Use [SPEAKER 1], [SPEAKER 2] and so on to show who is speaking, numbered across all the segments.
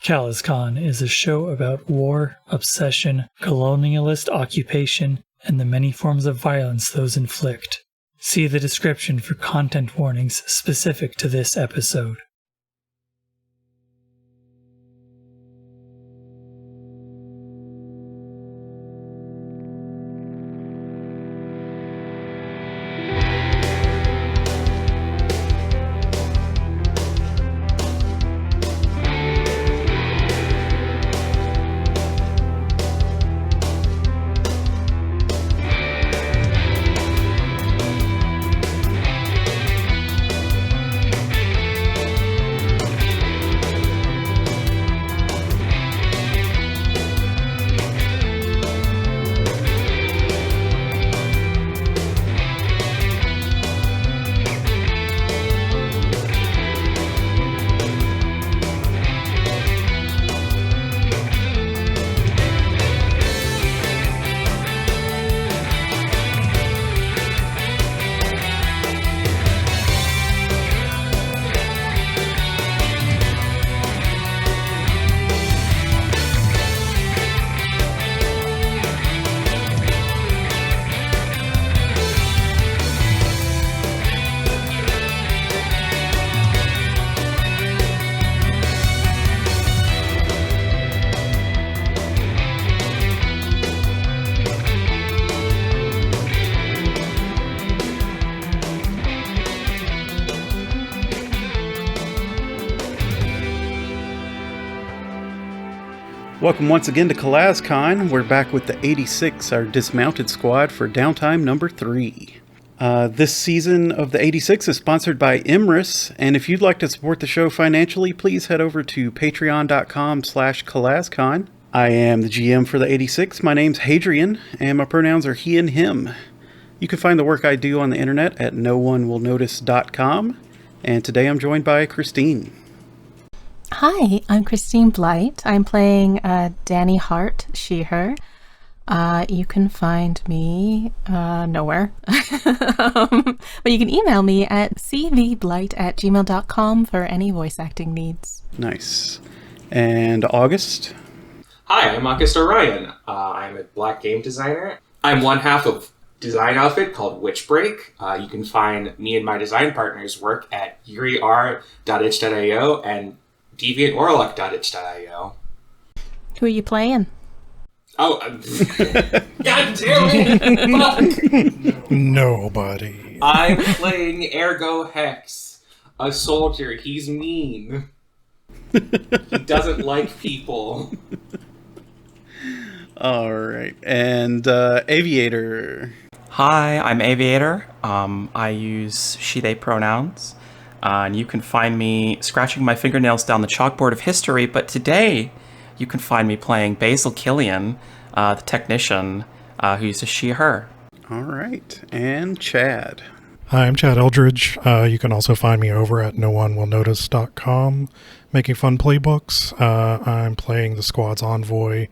[SPEAKER 1] CalazCon is a show about war, obsession, colonialist occupation, and the many forms of violence those inflict. See the description for content warnings specific to this episode.
[SPEAKER 2] Welcome once again to CalazCon. We're back with the 86, our dismounted squad for Downtime number 3. This season of the 86 is sponsored by Emrys, and if you'd like to support the show financially, please head over to patreon.com/CalazCon. I am the GM for the 86. My name's Hadrian, and my pronouns are he and him. You can find the work I do on the internet at nowonewillnotice.com, and today I'm joined by Christine.
[SPEAKER 3] Hi, I'm Christine Blight. I'm playing Dani, Hart, she, her. You can find me nowhere. But you can email me at CVBlight@gmail.com for any voice acting needs.
[SPEAKER 2] Nice. And August?
[SPEAKER 4] Hi, I'm August Orion. I'm a black game designer. I'm one half of design outfit called Witchbreak. You can find me and my design partners' work at yuriR.itch.io and deviantwarlock.itch.io.
[SPEAKER 3] Who are you playing?
[SPEAKER 4] Oh, God damn it! Fuck!
[SPEAKER 5] Nobody.
[SPEAKER 4] I'm playing Ergo Hex, a soldier. He's mean. He doesn't like people.
[SPEAKER 2] Alright, and Aviator.
[SPEAKER 6] Hi, I'm Aviator. I use she/they pronouns. And you can find me scratching my fingernails down the chalkboard of history, but today you can find me playing Baysel Killian, the technician, who uses she/her.
[SPEAKER 2] All right, and Chad.
[SPEAKER 5] Hi, I'm Chad Eldridge. You can also find me over at nowonewillnotice.com, making fun playbooks. I'm playing the squad's envoy,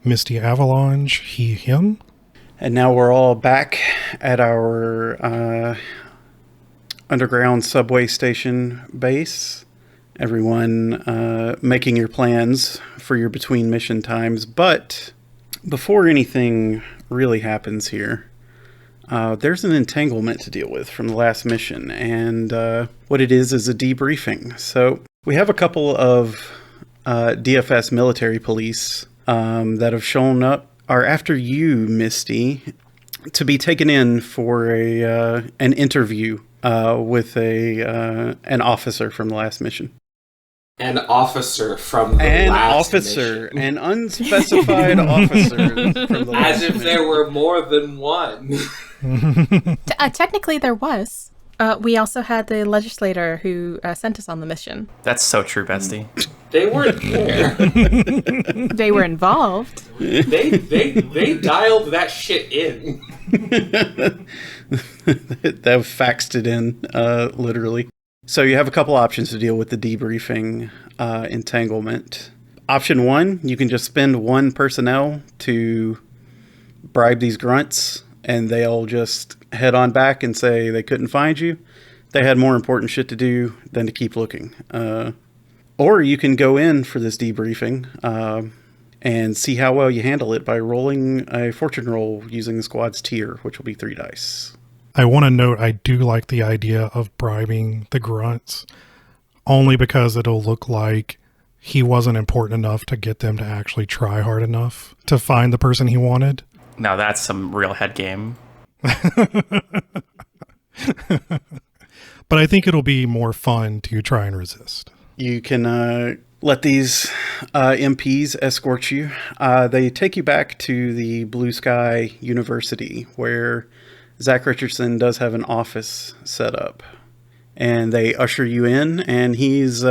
[SPEAKER 5] Misty Avalanche, he, him.
[SPEAKER 2] And now we're all back at our underground subway station base. Everyone making your plans for your between mission times. But before anything really happens here, there's an entanglement to deal with from the last mission. And what it is a debriefing. So we have a couple of DFS military police that have shown up, are after you, Misty, to be taken in for an interview with an officer from the last mission.
[SPEAKER 4] An officer from the last mission.
[SPEAKER 2] An unspecified officer from the last
[SPEAKER 4] As if
[SPEAKER 2] mission.
[SPEAKER 4] there were more than one.
[SPEAKER 3] Technically there was. We also had the legislator who sent us on the mission.
[SPEAKER 6] That's so true, Bestie.
[SPEAKER 4] They weren't there.
[SPEAKER 3] They were involved.
[SPEAKER 4] They dialed that shit in.
[SPEAKER 2] That faxed it in, literally. So you have a couple options to deal with the debriefing entanglement. Option 1, you can just spend 1 personnel to bribe these grunts, and they'll just head on back and say they couldn't find you. They had more important shit to do than to keep looking. Or you can go in for this debriefing and see how well you handle it by rolling a fortune roll using the squad's tier, which will be 3 dice.
[SPEAKER 5] I want to note I do like the idea of bribing the grunts, only because it'll look like he wasn't important enough to get them to actually try hard enough to find the person he wanted.
[SPEAKER 6] Now that's some real head game.
[SPEAKER 5] But I think it'll be more fun to try and resist.
[SPEAKER 2] You can let these MPs escort you. They take you back to the Blue Sky University, where Zach Richardson does have an office set up. And they usher you in, and he's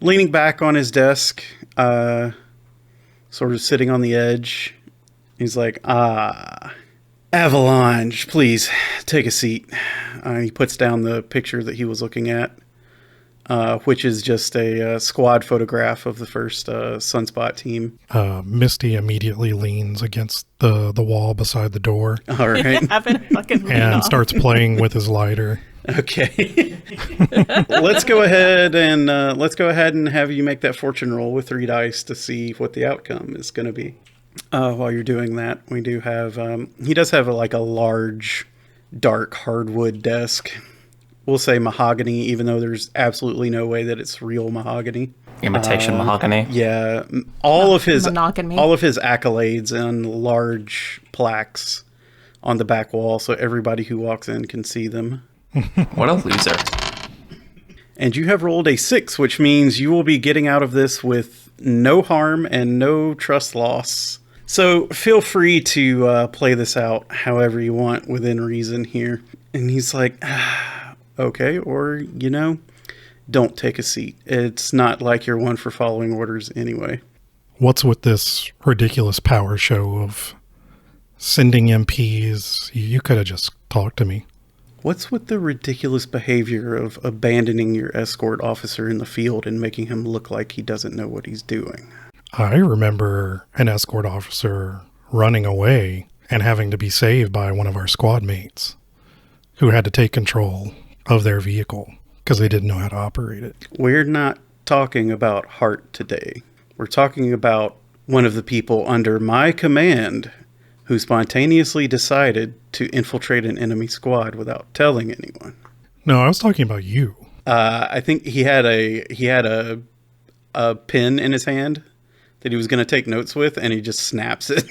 [SPEAKER 2] leaning back on his desk, sort of sitting on the edge. He's like, Avalanche, please take a seat. He puts down the picture that he was looking at, which is just a squad photograph of the first Sunspot team.
[SPEAKER 5] Misty immediately leans against the wall beside the door.
[SPEAKER 2] All right.
[SPEAKER 5] And starts playing with his lighter.
[SPEAKER 2] Okay. Let's go ahead and have you make that fortune roll with 3 dice to see what the outcome is going to be. While you're doing that, we do have he does have a large dark hardwood desk. We'll say mahogany, even though there's absolutely no way that it's real mahogany.
[SPEAKER 6] Imitation mahogany.
[SPEAKER 2] Yeah, all of his
[SPEAKER 3] Monogamy.
[SPEAKER 2] all of his accolades and large plaques on the back wall, so everybody who walks in can see them.
[SPEAKER 6] What a loser.
[SPEAKER 2] And you have rolled a 6, which means you will be getting out of this with no harm and no trust loss. So feel free to play this out however you want within reason here. And he's like, okay, or, don't take a seat. It's not like you're one for following orders anyway.
[SPEAKER 5] What's with this ridiculous power show of sending MPs? You could have just talked to me.
[SPEAKER 2] What's with the ridiculous behavior of abandoning your escort officer in the field and making him look like he doesn't know what he's doing?
[SPEAKER 5] I remember an escort officer running away and having to be saved by one of our squad mates who had to take control of their vehicle because they didn't know how to operate it.
[SPEAKER 2] We're not talking about Hart today. We're talking about one of the people under my command who spontaneously decided to infiltrate an enemy squad without telling anyone.
[SPEAKER 5] No, I was talking about you.
[SPEAKER 2] I think he had a pen in his hand that he was going to take notes with, and he just snaps it.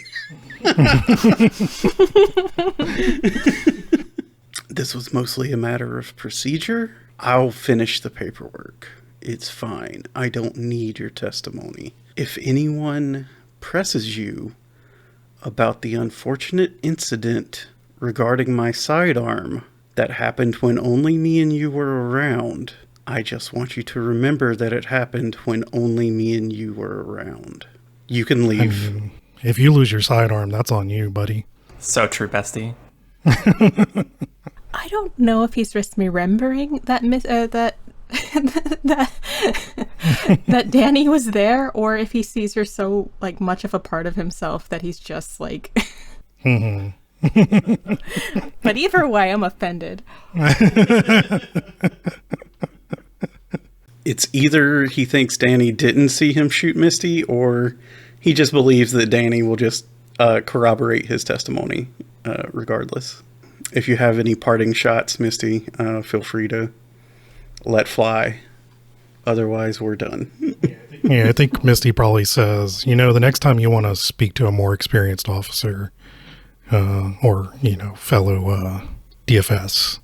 [SPEAKER 2] This was mostly a matter of procedure. I'll finish the paperwork. It's fine. I don't need your testimony. If anyone presses you about the unfortunate incident regarding my sidearm that happened when only me and you were around, I just want you to remember that it happened when only me and you were around. You can leave.
[SPEAKER 5] I mean, if you lose your sidearm, that's on you, buddy.
[SPEAKER 6] So true, bestie.
[SPEAKER 3] I don't know if he's just remembering that that Dani was there, or if he sees her so much of a part of himself that he's just
[SPEAKER 5] Mm-hmm.
[SPEAKER 3] But either way, I'm offended.
[SPEAKER 2] It's either he thinks Dani didn't see him shoot Misty, or he just believes that Dani will just corroborate his testimony regardless. If you have any parting shots, Misty, feel free to let fly. Otherwise, we're done.
[SPEAKER 5] Yeah, I think Misty probably says, the next time you want to speak to a more experienced officer or, fellow DFS,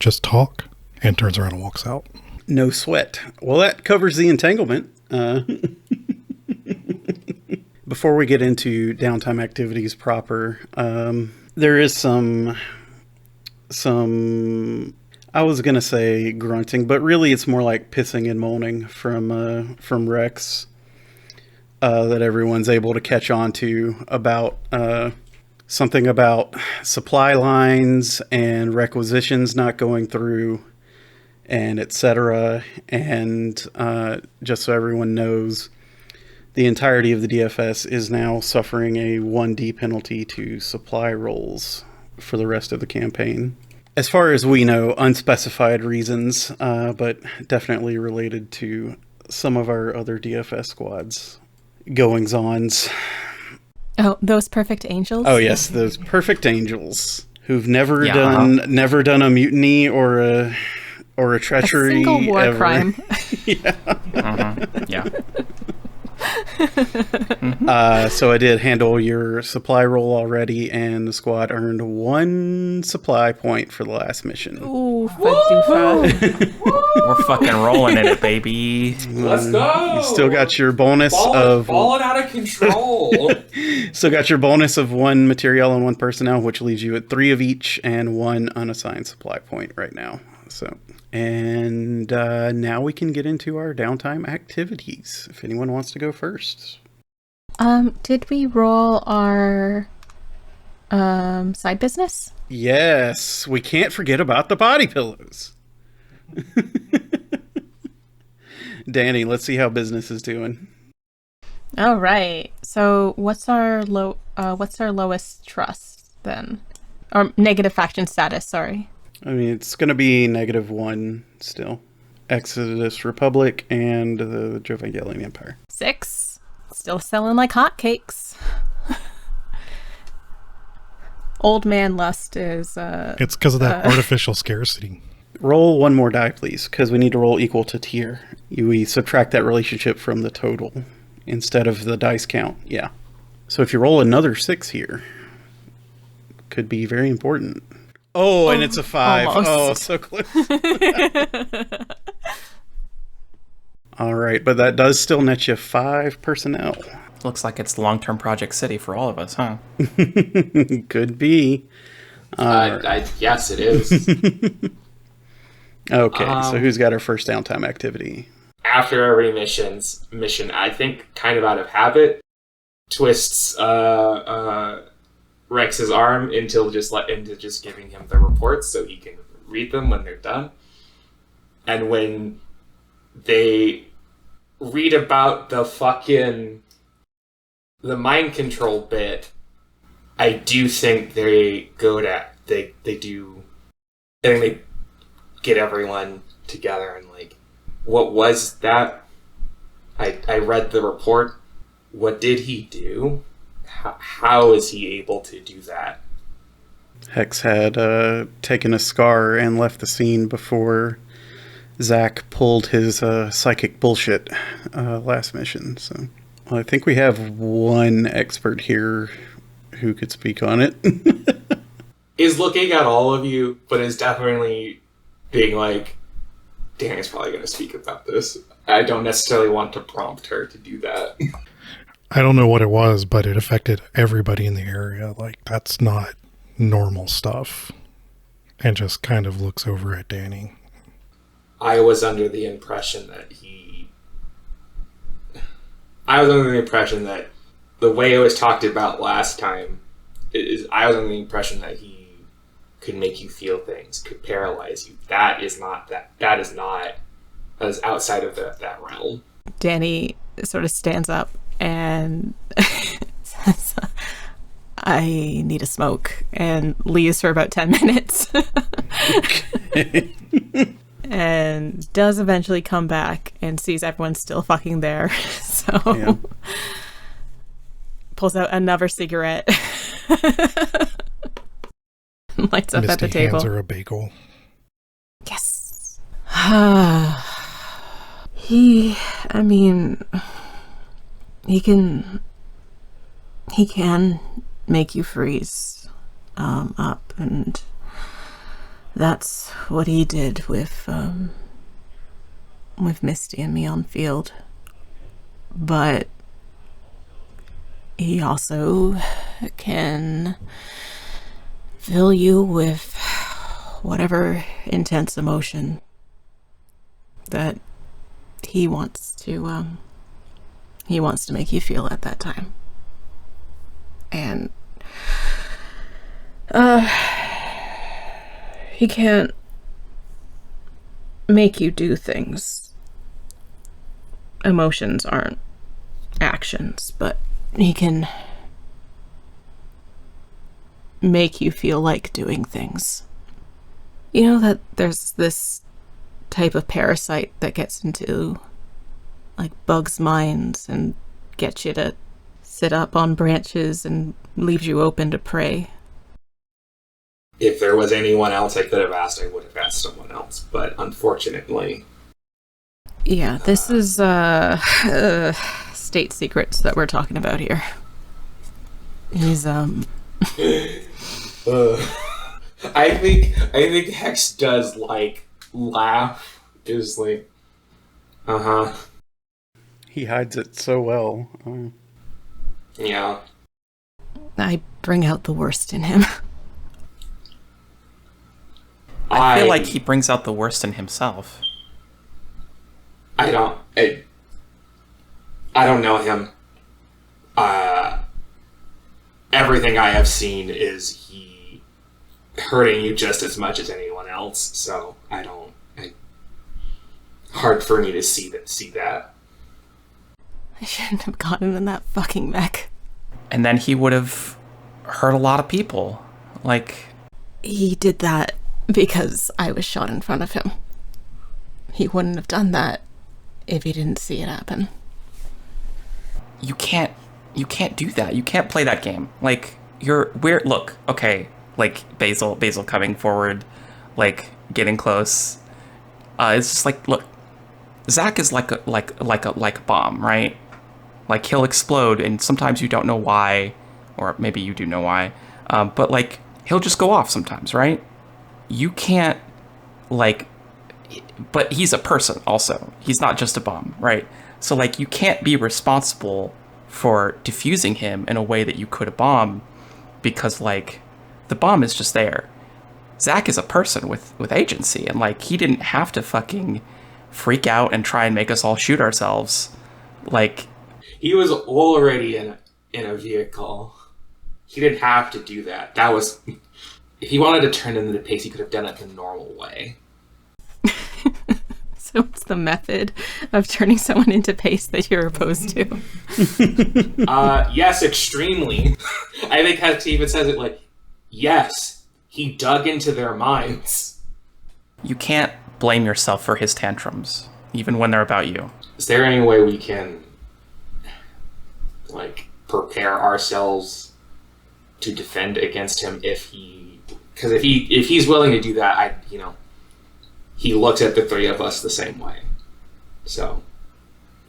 [SPEAKER 5] just talk, and turns around and walks out.
[SPEAKER 2] No sweat. Well, that covers the entanglement. Before we get into downtime activities proper, there is some I was going to say grunting, but really it's more like pissing and moaning from Rex that everyone's able to catch on to about something about supply lines and requisitions not going through and etc. And just so everyone knows, the entirety of the DFS is now suffering a 1D penalty to supply rolls for the rest of the campaign. as far as we know, unspecified reasons, but definitely related to some of our other DFS squads goings-ons.
[SPEAKER 3] Oh, those perfect angels?
[SPEAKER 2] Oh yes, those perfect angels who've never
[SPEAKER 6] Yeah.
[SPEAKER 2] done a mutiny or a treachery.
[SPEAKER 3] A single war
[SPEAKER 2] ever.
[SPEAKER 3] crime.
[SPEAKER 6] Yeah.
[SPEAKER 2] So I did handle your supply roll already, and the squad earned 1 supply point for the last mission.
[SPEAKER 3] Ooh, Fadoofa.
[SPEAKER 6] We're fucking rolling in it, baby.
[SPEAKER 4] Let's go.
[SPEAKER 2] You still got your bonus
[SPEAKER 4] balling out of control.
[SPEAKER 2] Still got your bonus of 1 material and 1 personnel, which leaves you at 3 of each and 1 unassigned supply point right now. So, and now we can get into our downtime activities. If anyone wants to go first.
[SPEAKER 3] Did we roll our side business?
[SPEAKER 2] Yes, we can't forget about the body pillows. Dani, let's see how business is doing.
[SPEAKER 3] All right. So what's our lowest trust then? Or negative faction status, sorry.
[SPEAKER 2] I mean, it's going to be -1 still. Exodus Republic and the Jovangelian Empire.
[SPEAKER 3] 6. Still selling like hotcakes. Old man lust is
[SPEAKER 5] It's because of that artificial scarcity.
[SPEAKER 2] Roll 1 more die, please, because we need to roll equal to tier. We subtract that relationship from the total instead of the dice count. Yeah. So if you roll another 6 here, could be very important. Oh, and it's a 5.
[SPEAKER 3] Almost.
[SPEAKER 2] Oh, so close. All right, but that does still net you 5 personnel.
[SPEAKER 6] Looks like it's long-term Project City for all of us, huh?
[SPEAKER 2] Could be.
[SPEAKER 4] Yes, it is.
[SPEAKER 2] Okay, so who's got our first downtime activity?
[SPEAKER 4] After every mission, I think kind of out of habit, twists Rex's arm into just giving him the reports so he can read them when they're done. And when they read about the mind control bit, I do think they get everyone together and like, what was that? I read the report. What did he do? How is he able to do that?
[SPEAKER 2] Hex had taken a scar and left the scene before Zach pulled his psychic bullshit last mission. So I think we have 1 expert here who could speak on it.
[SPEAKER 4] Is looking at all of you, but is definitely being like, Dani's probably going to speak about this. I don't necessarily want to prompt her to do that.
[SPEAKER 5] I don't know what it was, but it affected everybody in the area. Like, that's not normal stuff. And just kind of looks over at Dani.
[SPEAKER 4] I was under the impression that the way it was talked about last time I was under the impression that he could make you feel things, could paralyze you. That is outside of that realm.
[SPEAKER 3] Dani sort of stands up and says, I need a smoke, and leaves for about 10 minutes. And does eventually come back and sees everyone still fucking there. So
[SPEAKER 2] Yeah.
[SPEAKER 3] Pulls out another cigarette. Lights up at the
[SPEAKER 5] Misty
[SPEAKER 3] table.
[SPEAKER 5] hands her a bagel.
[SPEAKER 3] Yes. He can make you freeze up, and that's what he did with Misty and me on field. But he also can fill you with whatever intense emotion that he wants to make you feel at that time. And he can't make you do things. Emotions aren't actions, but he can make you feel like doing things. You know that there's this type of parasite that gets into, like, bugs' minds and gets you to sit up on branches and leaves you open to prey.
[SPEAKER 4] If there was anyone else I could have asked, I would have asked someone else. But unfortunately...
[SPEAKER 3] Yeah, this is state secrets that we're talking about here. He's,
[SPEAKER 4] I think Hex does, like, laugh. Is like, uh-huh.
[SPEAKER 2] He hides it so well.
[SPEAKER 4] Yeah.
[SPEAKER 3] I bring out the worst in him.
[SPEAKER 6] I feel like he brings out the worst in himself.
[SPEAKER 4] I don't know him. Everything I have seen is he hurting you just as much as anyone else, so hard for me to see that.
[SPEAKER 3] I shouldn't have gotten in that fucking mech.
[SPEAKER 6] And then he would have hurt a lot of people. Like...
[SPEAKER 3] He did that because I was shot in front of him. He wouldn't have done that if he didn't see it happen.
[SPEAKER 6] You can't do that. You can't play that game. Like, look, okay, like, Basel coming forward, like, getting close. It's just like, look, Zach is like a bomb, right? Like, he'll explode, and sometimes you don't know why, or maybe you do know why, but, like, he'll just go off sometimes, right? You can't, like, but he's a person also. He's not just a bomb, right? So, like, you can't be responsible for diffusing him in a way that you could a bomb, because, like, the bomb is just there. Zach is a person with agency, and, like, he didn't have to fucking freak out and try and make us all shoot ourselves. Like...
[SPEAKER 4] He was already in a vehicle. He didn't have to do that. That was... If he wanted to turn into the pace, he could have done it the normal way.
[SPEAKER 3] So it's the method of turning someone into paste that you're opposed to?
[SPEAKER 4] Yes, extremely. I think Hex even says it like, yes, he dug into their minds.
[SPEAKER 6] You can't blame yourself for his tantrums, even when they're about you.
[SPEAKER 4] Is there any way we can, like, prepare ourselves to defend against him if he... Because if he's willing to do that, he looks at the three of us the same way. So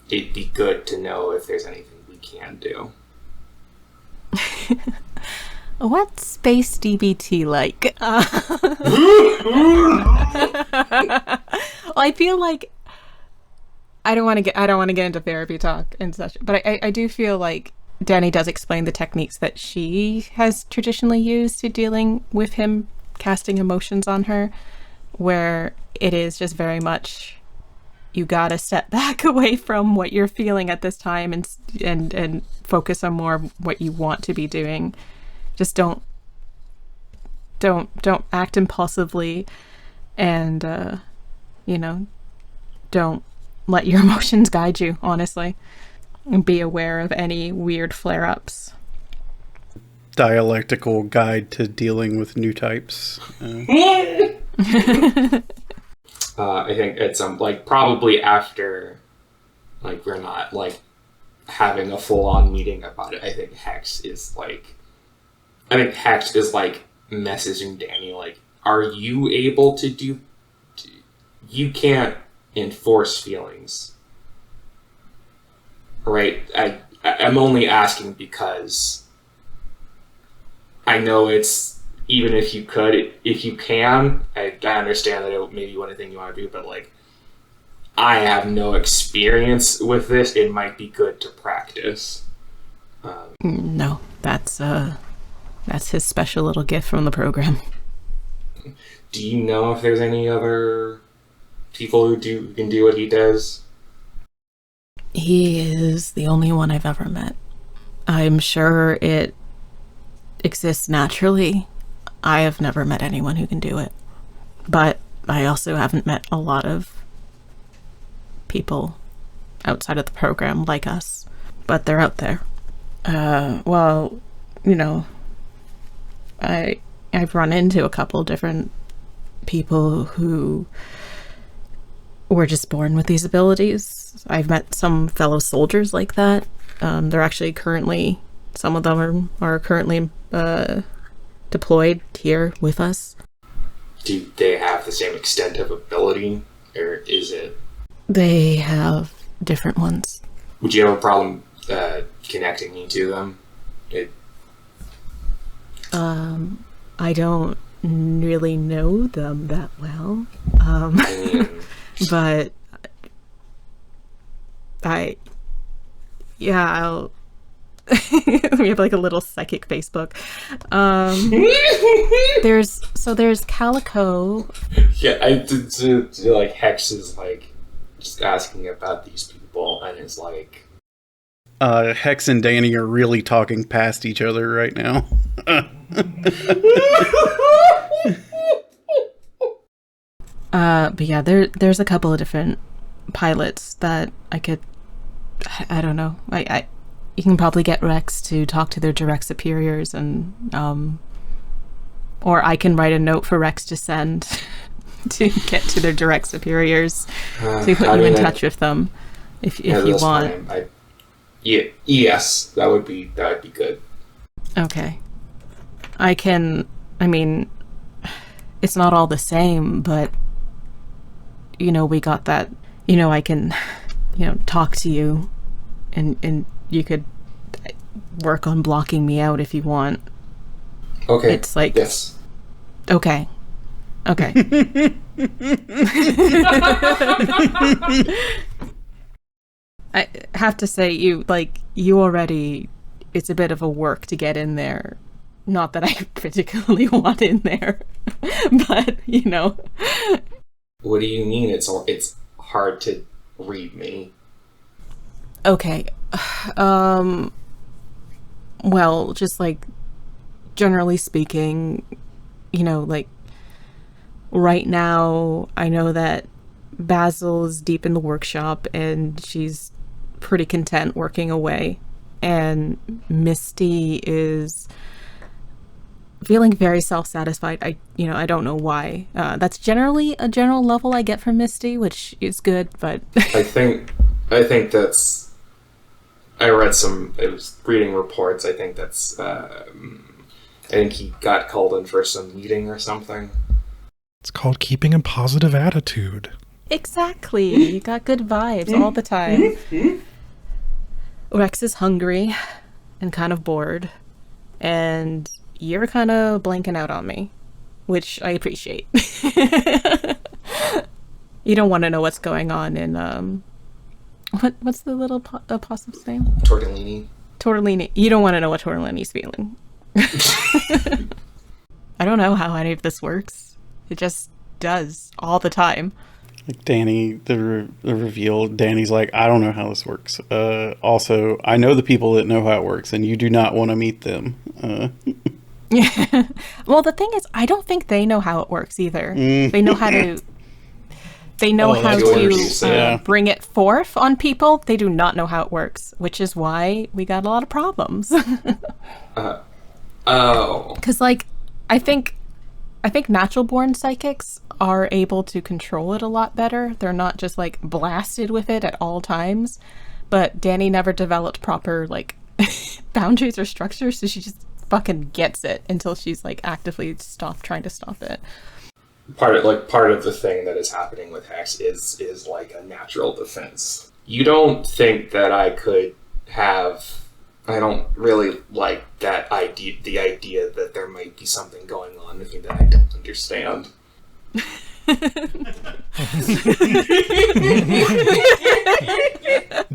[SPEAKER 4] it'd be good to know if there's anything we can do.
[SPEAKER 3] What's space DBT like? Well, I feel like I don't want to get into therapy talk and such, but I do feel like Dani does explain the techniques that she has traditionally used to dealing with him casting emotions on her, where it is just very much, you gotta step back away from what you're feeling at this time and focus on more what you want to be doing. Just don't act impulsively, and don't let your emotions guide you, honestly, and be aware of any weird flare-ups.
[SPEAKER 2] Dialectical guide to dealing with new types.
[SPEAKER 4] I think it's probably after, like, we're not like having a full-on meeting about it. I think Hex is like messaging Dani like, are you able to do... You can't enforce feelings, right? I'm only asking because I know it's, even if you could, if you can, I understand that it may be one thing you want to do, but, like, I have no experience with this. It might be good to practice.
[SPEAKER 3] No, that's his special little gift from the program.
[SPEAKER 4] Do you know if there's any other people who can do what he does?
[SPEAKER 3] He is the only one I've ever met. I'm sure it exists naturally. I have never met anyone who can do it. But I also haven't met a lot of people outside of the program like us. But they're out there. I've run into a couple different people who were just born with these abilities. I've met some fellow soldiers like that. They're actually currently, some of them are currently deployed here with us.
[SPEAKER 4] Do they have the same extent of ability, or is it?
[SPEAKER 3] They have different ones.
[SPEAKER 4] Would you have a problem connecting me to them?
[SPEAKER 3] I don't really know them that well. But I'll we have like a little psychic Facebook. There's Calico.
[SPEAKER 4] Yeah, I did like Hex is like just asking about these people, and it's like
[SPEAKER 2] Hex and Dani are really talking past each other right now.
[SPEAKER 3] But yeah, there's a couple of different pilots that I don't know. You can probably get Rex to talk to their direct superiors, and or I can write a note for Rex to send to get to their direct superiors to put you in touch with them if you want.
[SPEAKER 4] Yes, that would be good.
[SPEAKER 3] Okay. I mean, it's not all the same, but we got that, I can, talk to you and you could work on blocking me out if you want.
[SPEAKER 4] Okay.
[SPEAKER 3] It's like,
[SPEAKER 4] yes.
[SPEAKER 3] Okay. I have to say, you already, it's a bit of a work to get in there. Not that I particularly want in there, but,
[SPEAKER 4] What do you mean it's hard to read me?
[SPEAKER 3] Okay. Well, just like, generally speaking, right now, I know that Basel is deep in the workshop and she's pretty content working away, and Misty is feeling very self-satisfied. I don't know why. That's generally a general level I get from Misty, which is good, but
[SPEAKER 4] I think that's. I was reading reports. I think that's. I think he got called in for some meeting or something.
[SPEAKER 5] It's called keeping a positive attitude.
[SPEAKER 3] Exactly. You got good vibes all the time. Rex is hungry and kind of bored, and you're kind of blanking out on me, which I appreciate. You don't want to know what's going on in what's the little possum's name? Tortellini. You don't want to know what Tortellini's feeling. I don't know how any of this works. It just does all the time.
[SPEAKER 2] Like Dani, the reveal, Dani's like, I don't know how this works. Also, I know the people that know how it works, and you do not want to meet them.
[SPEAKER 3] Yeah. Well, the thing is, I don't think they know how it works either. They know how to. They know how to bring it forth on people. They do not know how it works, which is why we got a lot of problems. Because, I think natural-born psychics are able to control it a lot better. They're not just, blasted with it at all times. But Dani never developed proper, boundaries or structures, so she just fucking gets it until she's, actively trying to stop it.
[SPEAKER 4] Part of the thing that is happening with Hex is a natural defense. You don't think that I could have. I don't really like that idea. The idea that there might be something going on with me that I don't understand.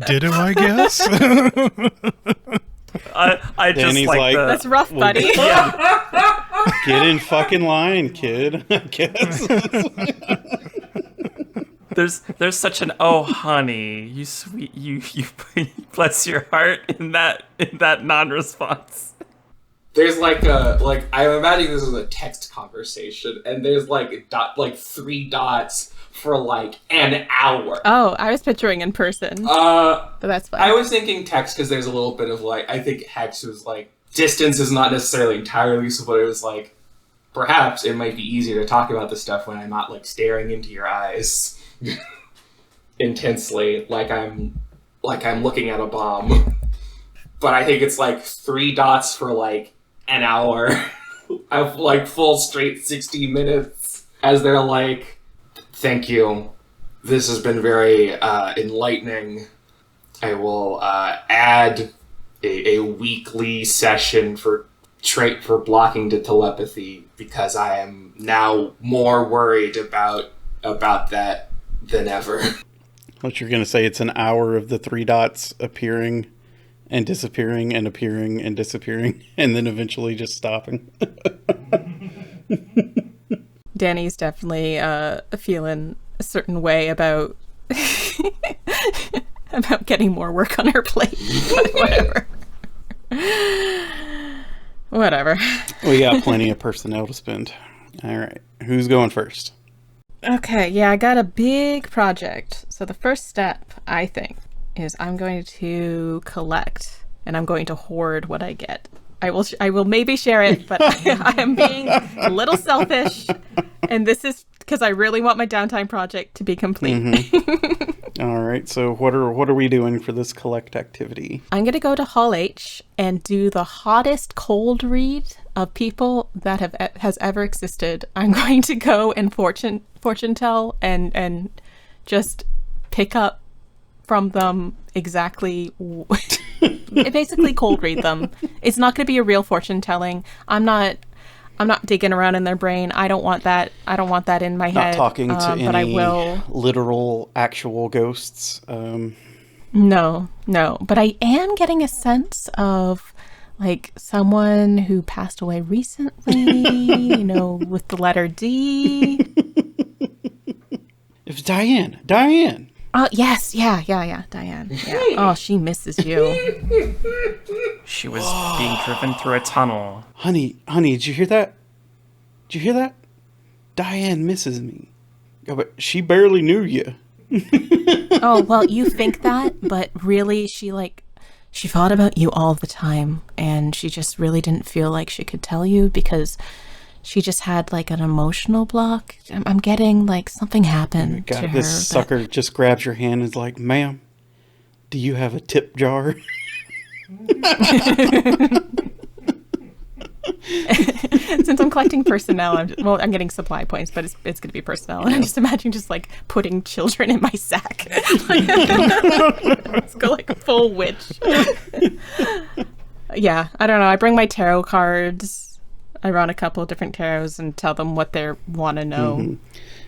[SPEAKER 5] Ditto, I guess.
[SPEAKER 6] I just
[SPEAKER 2] Dani's
[SPEAKER 6] like the...
[SPEAKER 3] That's rough, buddy.
[SPEAKER 2] Get in fucking line, kid. I guess.
[SPEAKER 6] There's such an honey, you sweet, you bless your heart in that non-response.
[SPEAKER 4] There's I'm imagining this is a text conversation, and there's 3 dots for an hour.
[SPEAKER 3] Oh, I was picturing in person. But that's fine.
[SPEAKER 4] I was thinking text because there's a little bit of I think Hex was distance is not necessarily entirely useful, but it was perhaps it might be easier to talk about this stuff when I'm not like staring into your eyes intensely, like I'm looking at a bomb. But I think it's like 3 dots for like an hour of like full straight 60 minutes as they're like, thank you. This has been very enlightening. I will add a weekly session for blocking to telepathy because I am now more worried about that than ever.
[SPEAKER 2] What you're going to say, it's an hour of the 3 dots appearing and disappearing and appearing and disappearing and then eventually just stopping.
[SPEAKER 3] Dani's definitely feeling a certain way about about getting more work on her plate. But whatever. Whatever.
[SPEAKER 2] We got plenty of personnel to spend. All right. Who's going first?
[SPEAKER 3] Okay, yeah, I got a big project. So the first step, I think, is I'm going to collect and I'm going to hoard what I get. I will maybe share it, but I am being a little selfish, and this is because I really want my downtime project to be complete.
[SPEAKER 2] Mm-hmm. All right. So what are we doing for this collect activity?
[SPEAKER 3] I'm going to go to Hall H and do the hottest cold read of people that has ever existed. I'm going to go and fortune tell and just pick up from them exactly basically cold read them. It's not going to be a real fortune telling. I'm not digging around in their brain. I don't want that in my head.
[SPEAKER 2] Not talking to any
[SPEAKER 3] but I will.
[SPEAKER 2] Literal actual ghosts.
[SPEAKER 3] No, but I am getting a sense of like someone who passed away recently, with the letter D.
[SPEAKER 2] It's Diane.
[SPEAKER 3] Oh, yes. Yeah. Diane. Yeah. Oh, she misses you.
[SPEAKER 6] She was being driven through a tunnel.
[SPEAKER 2] Honey, did you hear that? Diane misses me. Yeah, but she barely knew you.
[SPEAKER 3] Oh, well, you think that, but really she thought about you all the time, and she just really didn't feel like she could tell you because she just had like an emotional block. I'm getting like something happened to her.
[SPEAKER 2] This sucker just grabs your hand and is like, "Ma'am, do you have a tip jar?"
[SPEAKER 3] Since I'm collecting personnel, I'm getting supply points, but it's going to be personnel. And I'm just imagining just like putting children in my sack. Let's go like full witch. Yeah, I don't know. I bring my tarot cards. I run a couple of different tarots and tell them what they want to know.
[SPEAKER 2] Mm-hmm.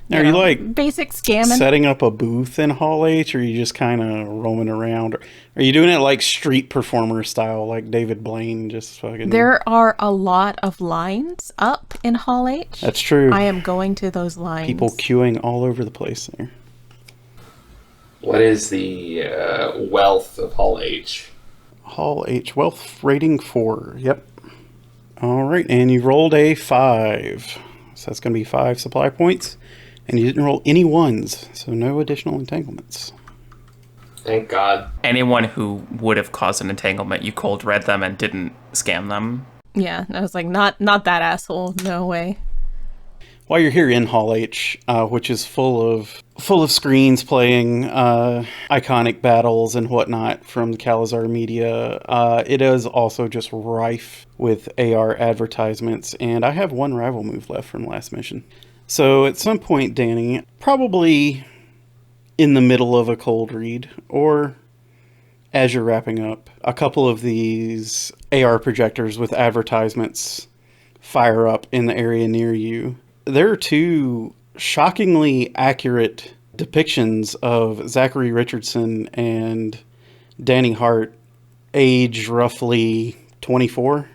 [SPEAKER 2] Now, are you like
[SPEAKER 3] basic scamming?
[SPEAKER 2] Setting up a booth in Hall H, or are you just kind of roaming around? Or are you doing it like street performer style, like David Blaine, just fucking?
[SPEAKER 3] There are a lot of lines up in Hall H.
[SPEAKER 2] That's true.
[SPEAKER 3] I am going to those lines.
[SPEAKER 2] People queuing all over the place there.
[SPEAKER 4] What is the wealth of Hall H?
[SPEAKER 2] Hall H, wealth rating 4. Yep. All right, and you rolled a 5. So that's going to be 5 supply points. And you didn't roll any 1s, so no additional entanglements.
[SPEAKER 4] Thank God.
[SPEAKER 6] Anyone who would have caused an entanglement, you cold read them and didn't scam them.
[SPEAKER 3] Yeah, I was like, not that asshole. No way.
[SPEAKER 2] While you're here in Hall H, which is full of screens playing iconic battles and whatnot from the Calazar media, it is also just rife with AR advertisements, and I have 1 rival move left from last mission. So at some point, Dani, probably in the middle of a cold read, or as you're wrapping up, a couple of these AR projectors with advertisements fire up in the area near you. There are 2 shockingly accurate depictions of Zachary Richardson and Dani Hart, age roughly 24,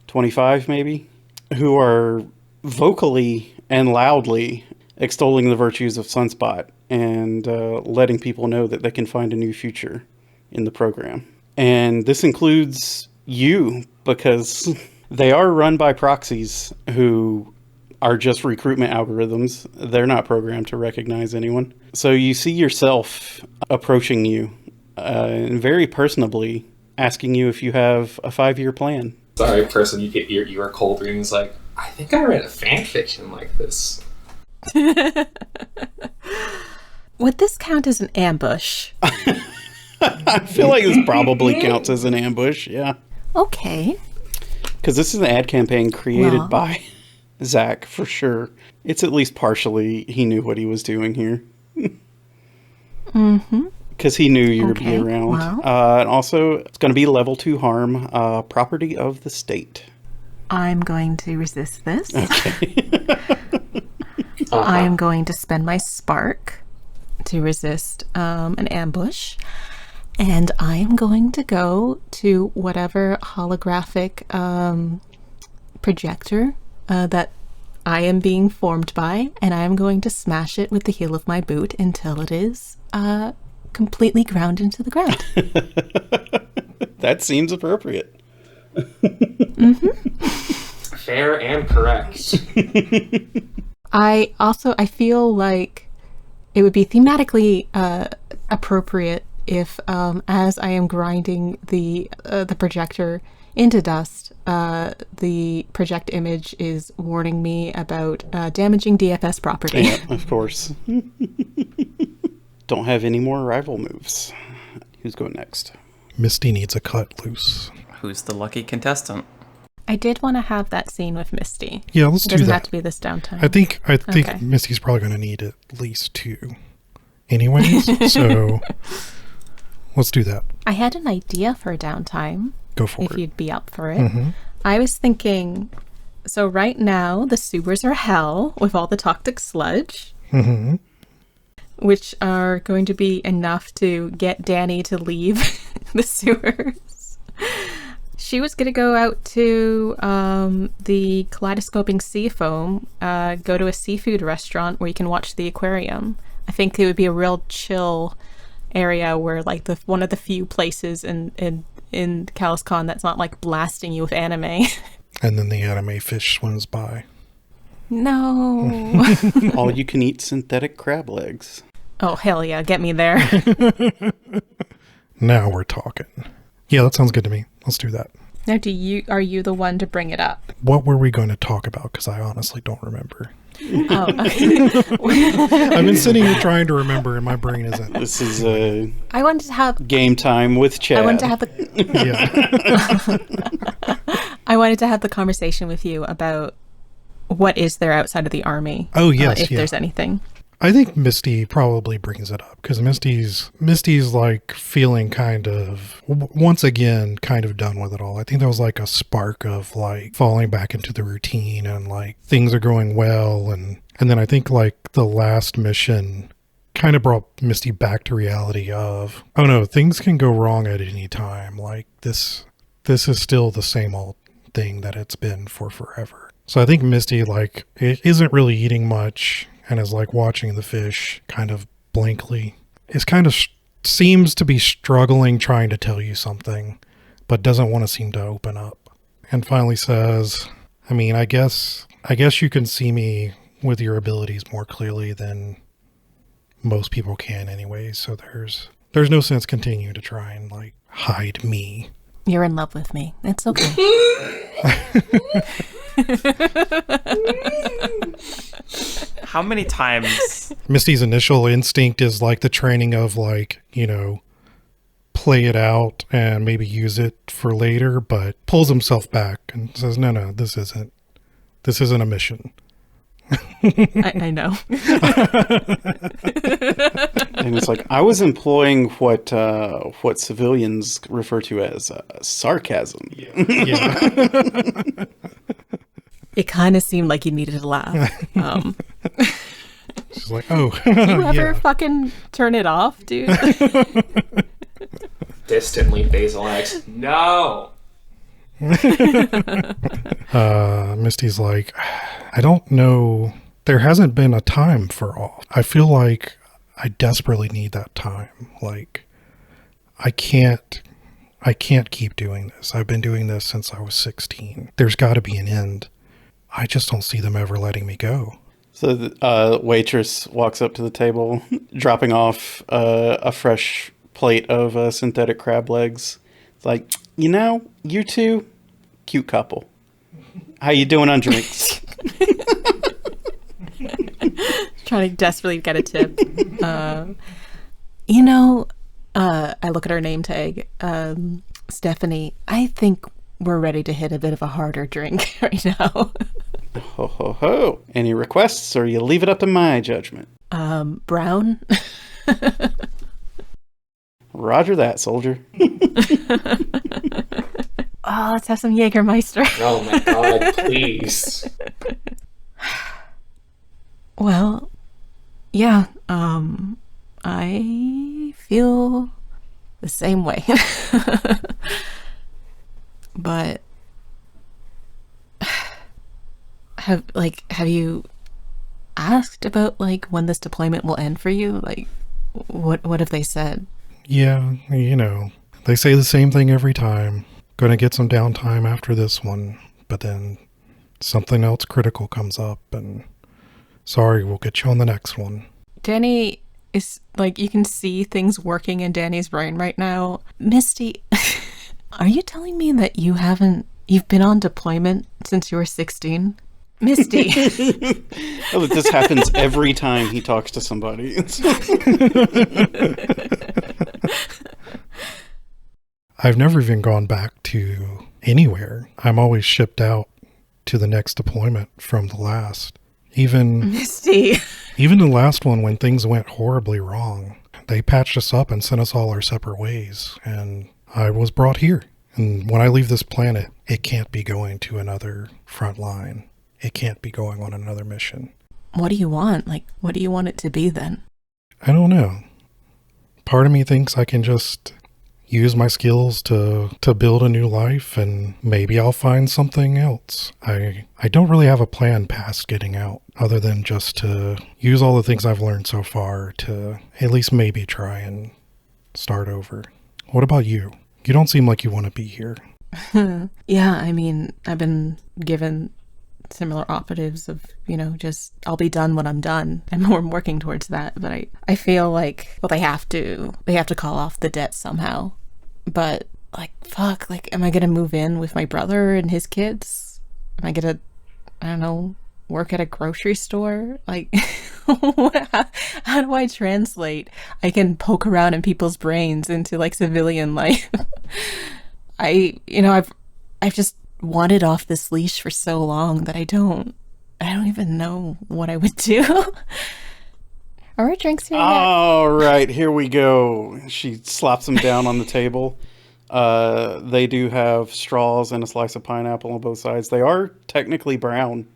[SPEAKER 2] 25 maybe, who are vocally and loudly extolling the virtues of Sunspot and letting people know that they can find a new future in the program. And this includes you, because they are run by proxies who are just recruitment algorithms. They're not programmed to recognize anyone. So you see yourself approaching you and very personably asking you if you have a 5-year plan.
[SPEAKER 4] Sorry, person, you are cold reading. It's like, I think I read a fan fiction like this.
[SPEAKER 3] Would this count as an ambush?
[SPEAKER 2] I feel like this probably counts as an ambush, yeah.
[SPEAKER 3] Okay.
[SPEAKER 2] Because this is an ad campaign created by Zach, for sure. It's at least partially, he knew what he was doing here. Because he knew you would be around. Wow. And also, it's going to be level 2 harm, property of the state.
[SPEAKER 3] I'm going to resist this.
[SPEAKER 2] Okay.
[SPEAKER 3] I am going to spend my spark to resist an ambush. And I am going to go to whatever holographic projector that I am being formed by, and I am going to smash it with the heel of my boot until it is completely ground into the ground.
[SPEAKER 2] That seems appropriate.
[SPEAKER 4] Fair and correct.
[SPEAKER 3] I feel like it would be thematically appropriate if, as I am grinding the projector into dust, the project image is warning me about damaging DFS property.
[SPEAKER 2] Yeah, of course. Don't have any more rival moves. Who's going next?
[SPEAKER 5] Misty needs a cut loose.
[SPEAKER 6] Who's the lucky contestant?
[SPEAKER 3] I did want to have that scene with Misty.
[SPEAKER 5] Yeah, let's do that.
[SPEAKER 3] It doesn't have to be this downtime.
[SPEAKER 5] I think okay. Misty's probably going to need at least 2 anyways, so let's do that.
[SPEAKER 3] I had an idea for a downtime.
[SPEAKER 5] Go for it.
[SPEAKER 3] If you'd be up for it. I was thinking, so right now the sewers are hell with all the toxic sludge, which are going to be enough to get Dani to leave the sewers. She was going to go out to the kaleidoscoping sea foam, go to a seafood restaurant where you can watch the aquarium. I think it would be a real chill area where, like, one of the few places in CalazCon that's not, like, blasting you with anime.
[SPEAKER 5] And then the anime fish swims by.
[SPEAKER 3] No.
[SPEAKER 2] All you can eat synthetic crab legs.
[SPEAKER 3] Oh, hell yeah. Get me there.
[SPEAKER 5] Now we're talking. Yeah, that sounds good to me. Let's do that.
[SPEAKER 3] Now, are you the one to bring it up?
[SPEAKER 5] What were we going to talk about? Because I honestly don't remember.
[SPEAKER 3] Oh, okay.
[SPEAKER 5] I've been sitting here trying to remember, and my brain isn't.
[SPEAKER 2] This is a
[SPEAKER 3] I wanted to have
[SPEAKER 2] game time with Chad.
[SPEAKER 3] I wanted to have the I wanted to have the conversation with you about what is there outside of the army.
[SPEAKER 5] Oh yes,
[SPEAKER 3] if there's anything.
[SPEAKER 5] I think Misty probably brings it up because Misty's like feeling kind of, once again, kind of done with it all. I think there was like a spark of like falling back into the routine and like things are going well. And then I think like the last mission kind of brought Misty back to reality of, oh no, things can go wrong at any time. Like this is still the same old thing that it's been for forever. So I think Misty like isn't really eating much and is like watching the fish kind of blankly. It's kind of seems to be struggling trying to tell you something, but doesn't want to seem to open up. And finally says, I mean, I guess you can see me with your abilities more clearly than most people can anyway. So there's no sense continuing to try and like hide me.
[SPEAKER 3] You're in love with me. It's okay.
[SPEAKER 6] How many times?
[SPEAKER 5] Misty's initial instinct is like the training of like, play it out and maybe use it for later, but pulls himself back and says, no, this isn't a mission.
[SPEAKER 3] I know.
[SPEAKER 2] And it's like, I was employing what civilians refer to as sarcasm.
[SPEAKER 5] Yeah.
[SPEAKER 3] It kind of seemed like you needed a laugh.
[SPEAKER 5] She's like, oh.
[SPEAKER 3] You ever fucking turn it off, dude?
[SPEAKER 4] Distantly, Basil X. No!
[SPEAKER 5] Misty's like, I don't know. There hasn't been a time for all. I feel like I desperately need that time. Like, I can't keep doing this. I've been doing this since I was 16. There's got to be an end. I just don't see them ever letting me go.
[SPEAKER 2] So the waitress walks up to the table, dropping off a fresh plate of synthetic crab legs. It's like, you two, cute couple. How you doing on drinks?
[SPEAKER 3] Trying to desperately get a tip. I look at her name tag. Stephanie, I think we're ready to hit a bit of a harder drink right now.
[SPEAKER 2] Ho, ho, ho. Any requests, or you leave it up to my judgment?
[SPEAKER 3] Brown?
[SPEAKER 2] Roger that, soldier.
[SPEAKER 3] Oh, let's have some Jägermeister.
[SPEAKER 4] Oh my god, please.
[SPEAKER 3] Well, yeah, I feel the same way. But have you asked about like when this deployment will end for you? Like what have they said?
[SPEAKER 5] Yeah, they say the same thing every time. Gonna get some downtime after this one, but then something else critical comes up and sorry, we'll get you on the next one.
[SPEAKER 3] Dani is like, you can see things working in Dani's brain right now. Misty, are you telling me that you've been on deployment since you were 16? Misty.
[SPEAKER 2] Oh, this happens every time he talks to somebody.
[SPEAKER 5] I've never even gone back to anywhere. I'm always shipped out to the next deployment from the last.
[SPEAKER 3] Misty.
[SPEAKER 5] Even the last one, when things went horribly wrong, they patched us up and sent us all our separate ways. And I was brought here. And when I leave this planet, it can't be going to another front line. It can't be going on another mission.
[SPEAKER 3] What do you want? Like, what do you want it to be then?
[SPEAKER 5] I don't know. Part of me thinks I can just use my skills to build a new life, and maybe I'll find something else. I don't really have a plan past getting out, other than just to use all the things I've learned so far to at least maybe try and start over. What about you? You don't seem like you want to be here.
[SPEAKER 3] Yeah, I mean, I've been given similar operatives of, just I'll be done when I'm done. I'm working towards that, but I feel like, well, they have to call off the debt somehow. But like, fuck, like, am I gonna move in with my brother and his kids? Am I gonna, I don't know, work at a grocery store? Like, how do I translate? I can poke around in people's brains into like civilian life. I've just wanted off this leash for so long that I don't even know what I would do. Are our drinks here yet?
[SPEAKER 2] All right, here we go. She slaps them down on the table. They do have straws and a slice of pineapple on both sides. They are technically brown.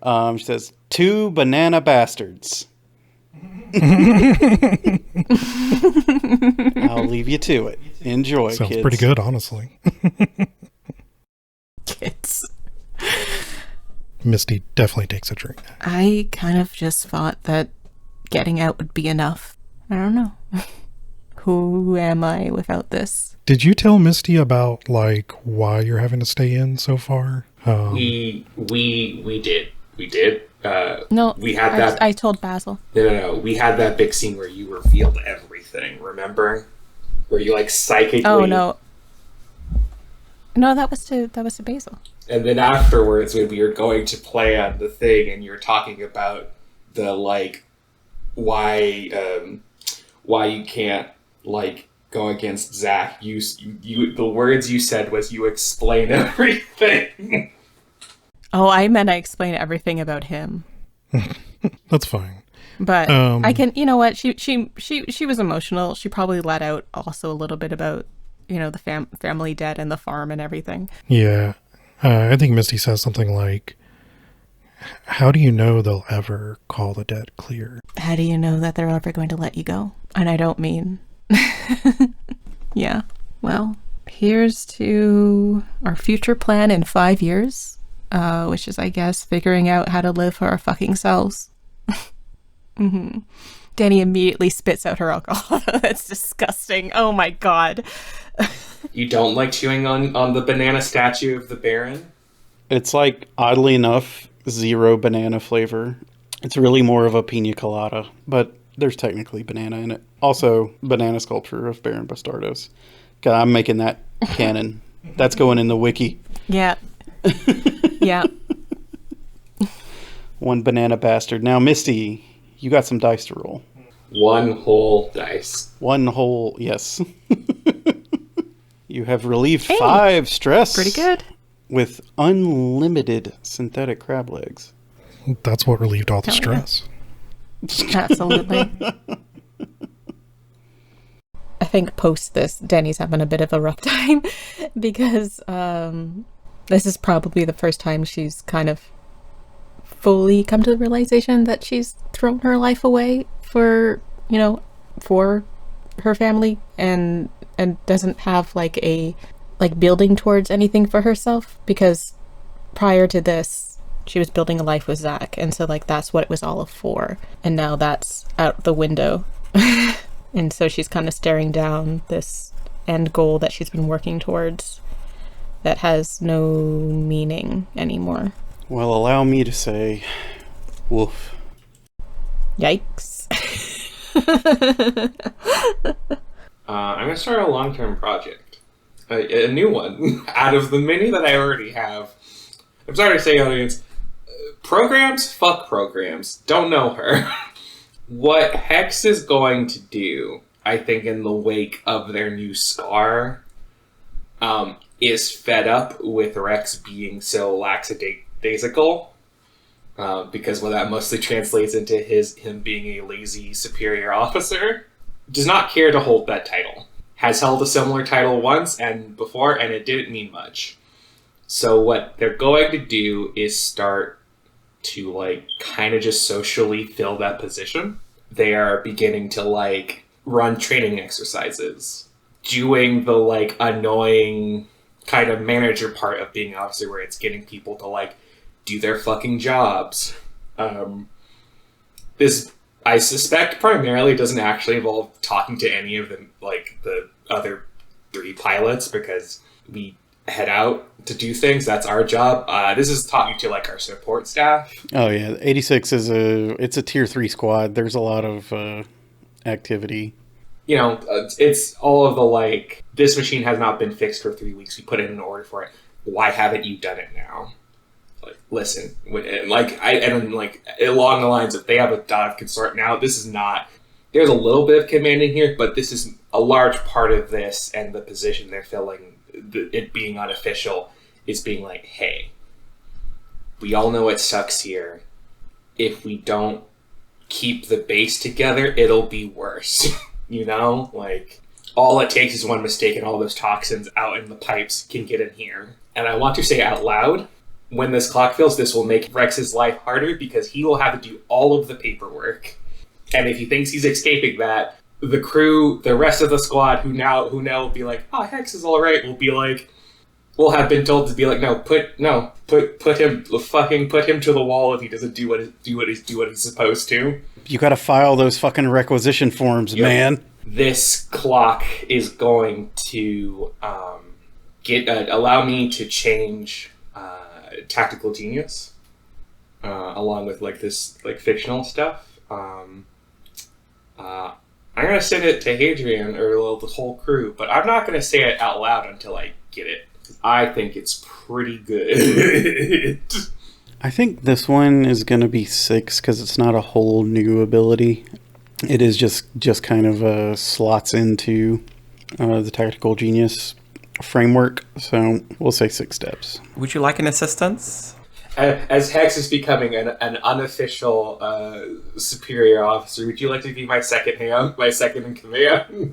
[SPEAKER 2] She says, 2 banana bastards. I'll leave you to it. Enjoy,
[SPEAKER 5] Sounds
[SPEAKER 2] kids.
[SPEAKER 5] pretty good, honestly.
[SPEAKER 3] Kids.
[SPEAKER 5] Misty definitely takes a drink.
[SPEAKER 3] I kind of just thought that getting out would be enough. I don't know. Who am I without this?
[SPEAKER 5] Did you tell Misty about like why you're having to stay in so far?
[SPEAKER 4] We did.
[SPEAKER 3] No,
[SPEAKER 4] we had that.
[SPEAKER 3] I told Basel.
[SPEAKER 4] No. We had that big scene where you revealed everything. Remember, where you like psychically.
[SPEAKER 3] Oh no. No, that was to Basel.
[SPEAKER 4] And then afterwards, when we were going to play on the thing, and you were talking about the like why you can't like go against Zach. You the words you said was you explain everything.
[SPEAKER 3] Oh, I meant I explained everything about him.
[SPEAKER 5] That's fine.
[SPEAKER 3] But I can, you know what? She was emotional. She probably let out also a little bit about, the family debt and the farm and everything.
[SPEAKER 5] Yeah. I think Misty says something like, how do you know they'll ever call the debt clear?
[SPEAKER 3] How do you know that they're ever going to let you go? And I don't mean... Yeah. Well, here's to our future plan in 5 years, which is, I guess, figuring out how to live for our fucking selves. Mm-hmm. Dani immediately spits out her alcohol. That's disgusting. Oh my god.
[SPEAKER 4] You don't like chewing on the banana statue of the Baron?
[SPEAKER 2] It's like, oddly enough, 0 banana flavor. It's really more of a pina colada, but there's technically banana in it. Also, banana sculpture of Baron Bastardos. God, I'm making that canon. That's going in the wiki.
[SPEAKER 3] Yeah. Yeah.
[SPEAKER 2] One banana bastard. Now, Misty, you got some dice to roll.
[SPEAKER 4] One whole dice.
[SPEAKER 2] One whole, yes. You have relieved
[SPEAKER 3] Hey,
[SPEAKER 2] 5 stress.
[SPEAKER 3] Pretty good.
[SPEAKER 2] With unlimited synthetic crab legs.
[SPEAKER 5] That's what relieved all the
[SPEAKER 3] Hell yeah.
[SPEAKER 5] stress.
[SPEAKER 3] Absolutely. I think post this, Dani's having a bit of a rough time because this is probably the first time she's kind of fully come to the realization that she's thrown her life away for her family and doesn't have like a building towards anything for herself, because prior to this she was building a life with Zach, and so like that's what it was all for, and now that's out the window. And so she's kind of staring down this end goal that she's been working towards that has no meaning anymore.
[SPEAKER 2] Well, allow me to say, woof.
[SPEAKER 3] Yikes.
[SPEAKER 4] I'm going to start a long-term project. A new one. Out of the many that I already have. I'm sorry to say, audience. Programs? Fuck programs. Don't know her. What Hex is going to do, I think, in the wake of their new scar, is fed up with Rex being so lackadaisical. Because what that mostly translates into him being a lazy superior officer. Does not care to hold that title. Has held a similar title once and before, and it didn't mean much. So what they're going to do is start to kind of just socially fill that position. They are beginning to run training exercises, doing the annoying kind of manager part of being an officer, where it's getting people to do their fucking jobs. This, I suspect, primarily doesn't actually involve talking to any of them, the other 3 pilots, because we head out to do things. That's our job. This is talking to our support staff.
[SPEAKER 2] Oh yeah, 86 is a tier 3 squad. There's a lot of activity.
[SPEAKER 4] It's all of the this machine has not been fixed for 3 weeks. We put in an order for it. Why haven't you done it now? Listen, along the lines of, they have a dot of consort now. This is not. There's a little bit of command in here, but this is a large part of this, and the position they're filling, it being unofficial, is being hey, we all know it sucks here. If we don't keep the base together, it'll be worse. All it takes is one mistake, and all those toxins out in the pipes can get in here. And I want to say out loud, when this clock fills, this will make Rex's life harder, because he will have to do all of the paperwork. And if he thinks he's escaping that, the crew, the rest of the squad, who now will be oh, Hex is all right, will have been told to be put him to the wall if he doesn't do what he's supposed to.
[SPEAKER 2] You got to file those fucking requisition forms, man.
[SPEAKER 4] This clock is going to allow me to change tactical genius, along with this fictional stuff. I'm going to send it to Hadrian or the whole crew, but I'm not going to say it out loud until I get it. I think it's pretty good.
[SPEAKER 2] I think this one is going to be 6 because it's not a whole new ability. It is just kind of slots into the tactical genius framework. So we'll say 6 steps.
[SPEAKER 6] Would you like an assistance?
[SPEAKER 4] As Hex is becoming an unofficial superior officer, would you like to be my second in command?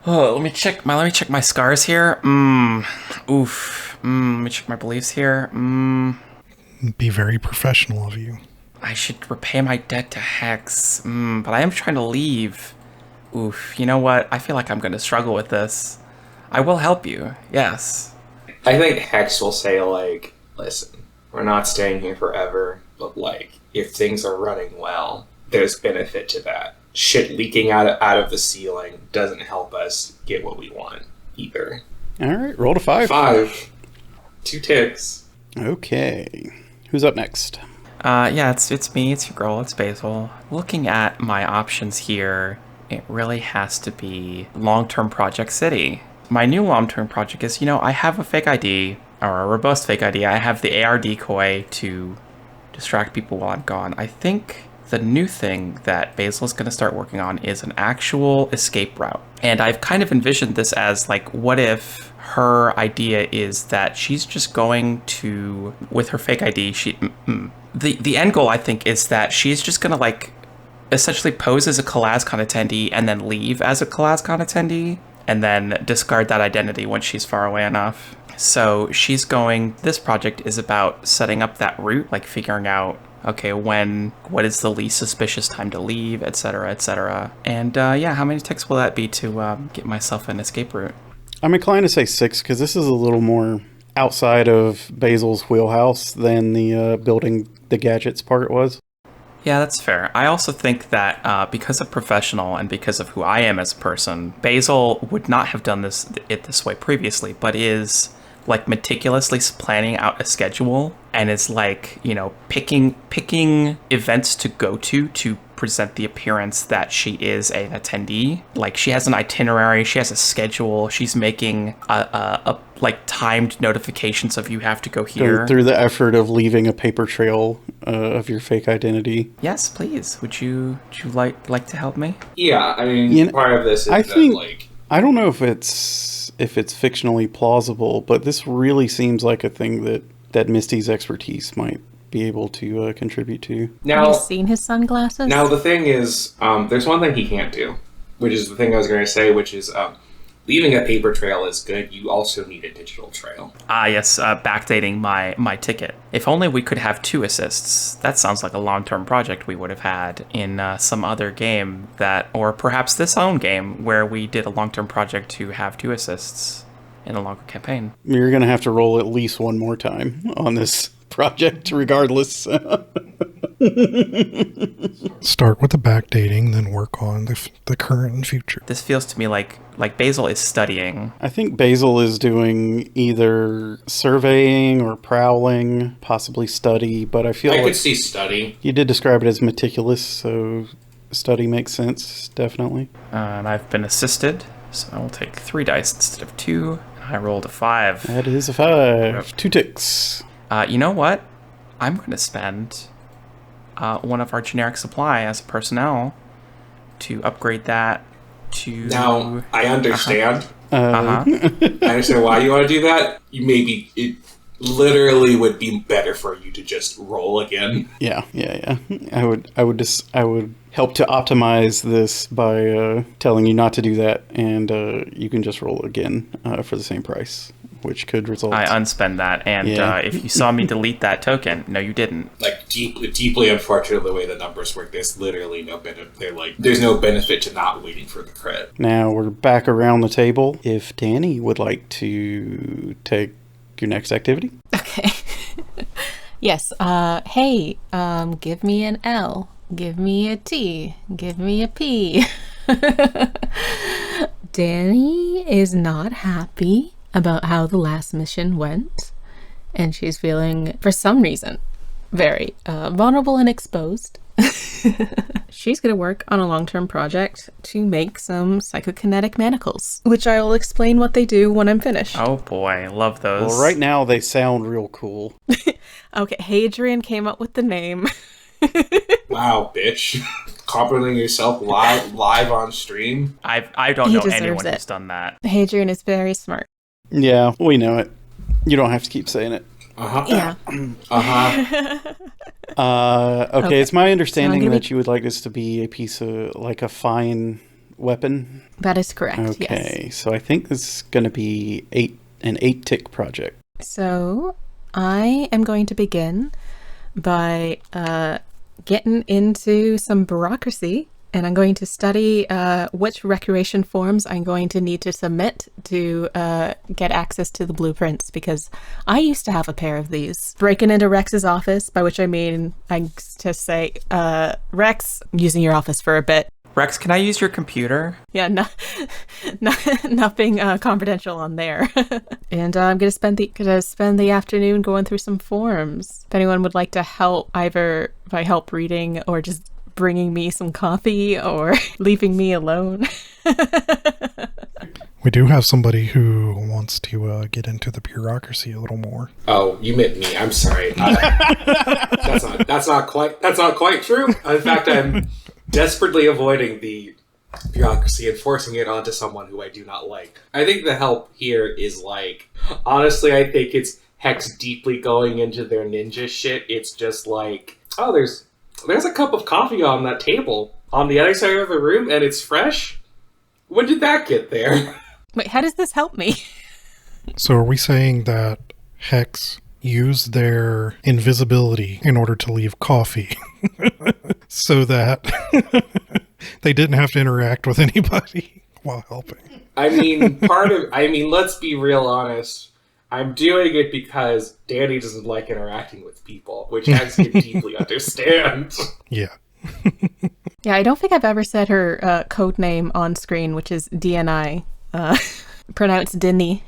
[SPEAKER 6] Let me check my scars here. Oof. Let me check my beliefs here.
[SPEAKER 5] Be very professional of you.
[SPEAKER 6] I should repay my debt to Hex. But I am trying to leave. Oof. You know what? I feel like I'm going to struggle with this. I will help you. Yes.
[SPEAKER 4] I think Hex will say, listen, we're not staying here forever, but, if things are running well, there's benefit to that. Shit leaking out of the ceiling doesn't help us get what we want, either.
[SPEAKER 2] All right, roll to 5.
[SPEAKER 4] 5. 2 ticks.
[SPEAKER 2] Okay. Who's up next?
[SPEAKER 6] Yeah, it's me, it's your girl, it's Basel. Looking at my options here, it really has to be long-term Project City. My new long-term project is, I have a fake ID. or a robust fake ID. I have the AR decoy to distract people while I'm gone. I think the new thing that Basil is going to start working on is an actual escape route. And I've kind of envisioned this as like, what if her idea is that she's just going to, with her fake ID, the end goal, I think, is that she's just going to like essentially pose as a CalazCon attendee and then leave as a CalazCon attendee and then discard that identity once she's far away enough. So this project is about setting up that route, like figuring out, okay, what is the least suspicious time to leave, etc., etc. And how many ticks will that be to get myself an escape route?
[SPEAKER 2] I'm inclined to say 6 because this is a little more outside of Basil's wheelhouse than the building the gadgets part was.
[SPEAKER 6] Yeah, that's fair. I also think that because of professional and because of who I am as a person, Basil would not have done this way previously, but is like meticulously planning out a schedule and is like, picking events to go to present the appearance that she is an attendee. Like she has an itinerary, she has a schedule, she's making a like timed notifications of you have to go here.
[SPEAKER 2] Through the effort of leaving a paper trail of your fake identity.
[SPEAKER 6] Yes, please. Would you like to help me?
[SPEAKER 4] Yeah, I mean, part of this is
[SPEAKER 2] I don't know if it's fictionally plausible, but this really seems like a thing that Misty's expertise might be able to contribute to.
[SPEAKER 3] Now, have you seen his sunglasses?
[SPEAKER 4] Now, the thing is, there's one thing he can't do, which is the thing I was going to say, which is leaving a paper trail is good. You also need a digital trail.
[SPEAKER 6] Yes, backdating my ticket. If only we could have 2 assists. That sounds like a long-term project we would have had in some other game or perhaps this own game where we did a long-term project to have 2 assists in a longer campaign.
[SPEAKER 2] You're going to have to roll at least one more time on this project, regardless.
[SPEAKER 5] Start with the backdating, then work on the current and future.
[SPEAKER 6] This feels to me like Basil is studying.
[SPEAKER 2] I think Basil is doing either surveying or prowling, possibly study, but I feel
[SPEAKER 4] I could see study.
[SPEAKER 2] You did describe it as meticulous, so study makes sense, definitely.
[SPEAKER 6] And I've been assisted, so I will take 3 dice instead of 2, and I rolled a 5.
[SPEAKER 2] That is a 5. 2 ticks.
[SPEAKER 6] You know what? I'm going to spend one of our generic supply as personnel to upgrade that to...
[SPEAKER 4] Now, I understand. I understand why you want to do that. It literally would be better for you to just roll again.
[SPEAKER 2] Yeah. I would help to optimize this by telling you not to do that, and you can just roll again for the same price, which could result...
[SPEAKER 6] I unspend that, and if you saw me delete that token, no, you didn't.
[SPEAKER 4] Like, deeply unfortunate the way the numbers work. There's literally no benefit. There's no benefit to not waiting for the crit.
[SPEAKER 2] Now we're back around the table. If Dani would like to take your next activity.
[SPEAKER 3] Okay. Yes. Hey, give me an L. Give me a T. Give me a P. Dani is not happy about how the last mission went, and she's feeling, for some reason, very vulnerable and exposed. She's going to work on a long-term project to make some psychokinetic manacles, which I will explain what they do when I'm finished.
[SPEAKER 6] Oh boy, love those.
[SPEAKER 2] Well, right now they sound real cool.
[SPEAKER 3] Okay, Hadrian came up with the name.
[SPEAKER 4] Wow, bitch. Complimenting yourself live on stream?
[SPEAKER 6] I don't know anyone who's done that.
[SPEAKER 3] Hadrian is very smart.
[SPEAKER 2] Yeah, we know it. You don't have to keep saying it.
[SPEAKER 3] Yeah.
[SPEAKER 2] Okay, it's my understanding that you would like this to be a piece of, like, a fine weapon.
[SPEAKER 3] That is correct,
[SPEAKER 2] okay,
[SPEAKER 3] yes.
[SPEAKER 2] So I think this is going to be an 8-tick project.
[SPEAKER 3] So I am going to begin by getting into some bureaucracy, and I'm going to study which recreation forms I'm going to need to submit to get access to the blueprints, because I used to have a pair of these. Breaking into Rex's office, by which I mean I just say, Rex, I'm using your office for a bit.
[SPEAKER 6] Rex, can I use your computer?
[SPEAKER 3] Yeah, nothing confidential on there. And I'm gonna spend the afternoon going through some forms. If anyone would like to help, either by help reading or just bringing me some coffee or leaving me alone.
[SPEAKER 5] We do have somebody who wants to get into the bureaucracy a little more.
[SPEAKER 4] Oh, you meant me. I'm sorry. That's not quite true. In fact, I'm desperately avoiding the bureaucracy and forcing it onto someone who I do not like. I think the help here is honestly, I think it's Hex deeply going into their ninja shit. It's just oh, there's a cup of coffee on that table on the other side of the room, and it's fresh. When did that get there?
[SPEAKER 3] Wait, how does this help me?
[SPEAKER 5] So are we saying that Hex used their invisibility in order to leave coffee so that they didn't have to interact with anybody while helping?
[SPEAKER 4] I mean, let's be real honest. I'm doing it because Dani doesn't like interacting with people, which Hex can deeply understand.
[SPEAKER 5] Yeah.
[SPEAKER 3] Yeah, I don't think I've ever said her code name on screen, which is DNI. Pronounced Dani.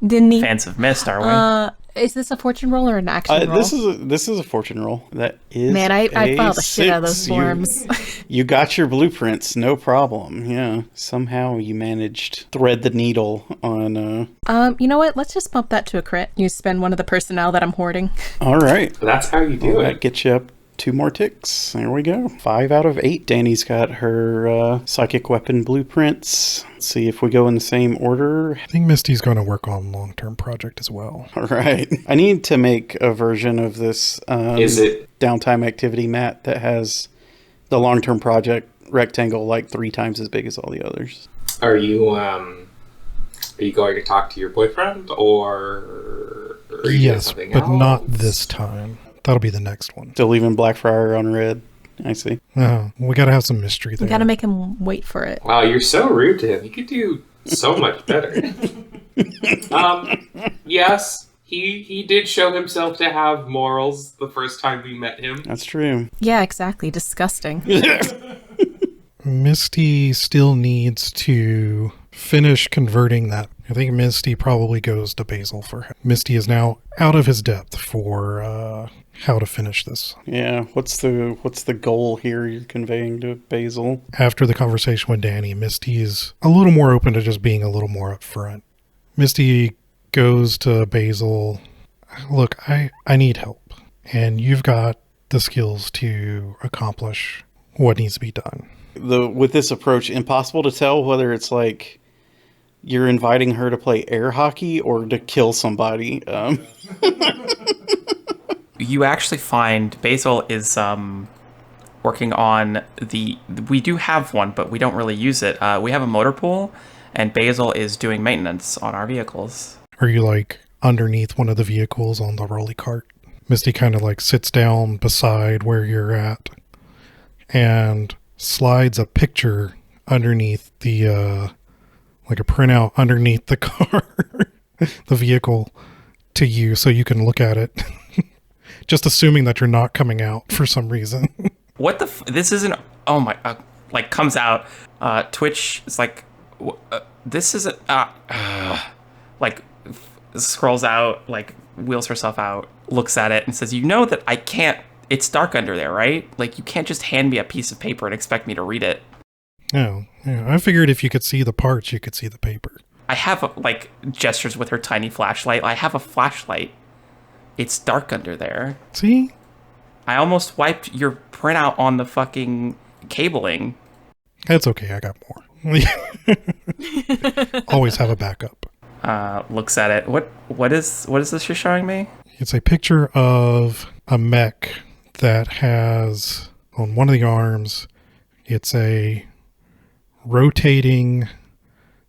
[SPEAKER 3] Dani.
[SPEAKER 6] Fans of Mist, are we?
[SPEAKER 3] Is this a fortune roll or an action roll?
[SPEAKER 2] This is a fortune roll. That is.
[SPEAKER 3] Man, I filed the shit out of those forms.
[SPEAKER 2] You got your blueprints, no problem. Yeah, somehow you managed to thread the needle on.
[SPEAKER 3] You know what? Let's just bump that to a crit. You spend one of the personnel that I'm hoarding.
[SPEAKER 2] All right,
[SPEAKER 4] that's how you do it.
[SPEAKER 2] That gets you up 2 more ticks. There we go. 5 out of 8. Dani's got her psychic weapon blueprints. Let's see if we go in the same order.
[SPEAKER 5] I think Misty's going to work on long-term project as well.
[SPEAKER 2] All right. I need to make a version of this downtime activity mat that has the long-term project rectangle 3 times as big as all the others.
[SPEAKER 4] Are you going to talk to your boyfriend, or are you doing something
[SPEAKER 5] but
[SPEAKER 4] else?
[SPEAKER 5] Not this time. That'll be the next one.
[SPEAKER 2] Still leaving Blackfriar on red. I see.
[SPEAKER 5] Oh, we got to have some mystery there.
[SPEAKER 3] We got to make him wait for it.
[SPEAKER 4] Wow, you're so rude to him. He could do so much better. Yes, he did show himself to have morals the first time we met him.
[SPEAKER 2] That's true.
[SPEAKER 3] Yeah, exactly. Disgusting.
[SPEAKER 5] Misty still needs to finish converting that. I think Misty probably goes to Basel for him. Misty is now out of his depth for how to finish this.
[SPEAKER 2] Yeah, what's the goal here you're conveying to Basel?
[SPEAKER 5] After the conversation with Dani, Misty is a little more open to just being a little more upfront. Misty goes to Basel. Look, I need help, and you've got the skills to accomplish what needs to be done.
[SPEAKER 2] With this approach, impossible to tell whether it's you're inviting her to play air hockey or to kill somebody.
[SPEAKER 6] You actually find Basel is working on we do have one, but we don't really use it. We have a motor pool, and Basel is doing maintenance on our vehicles.
[SPEAKER 5] Are you underneath one of the vehicles on the rolly cart? Misty kind of sits down beside where you're at and slides a picture underneath the a printout underneath the car, the vehicle, to you so you can look at it. Just assuming that you're not coming out for some reason.
[SPEAKER 6] What this isn't, oh my, comes out, Twitch is this isn't, scrolls out, wheels herself out, looks at it and says, you know that I can't, it's dark under there, right? You can't just hand me a piece of paper and expect me to read it.
[SPEAKER 5] No, yeah, I figured if you could see the parts, you could see the paper.
[SPEAKER 6] I have, gestures with her tiny flashlight. I have a flashlight. It's dark under there.
[SPEAKER 5] See?
[SPEAKER 6] I almost wiped your printout on the fucking cabling.
[SPEAKER 5] That's okay, I got more. Always have a backup.
[SPEAKER 6] Looks at it. What is this you're showing me?
[SPEAKER 5] It's a picture of a mech that has, on one of the arms, it's a rotating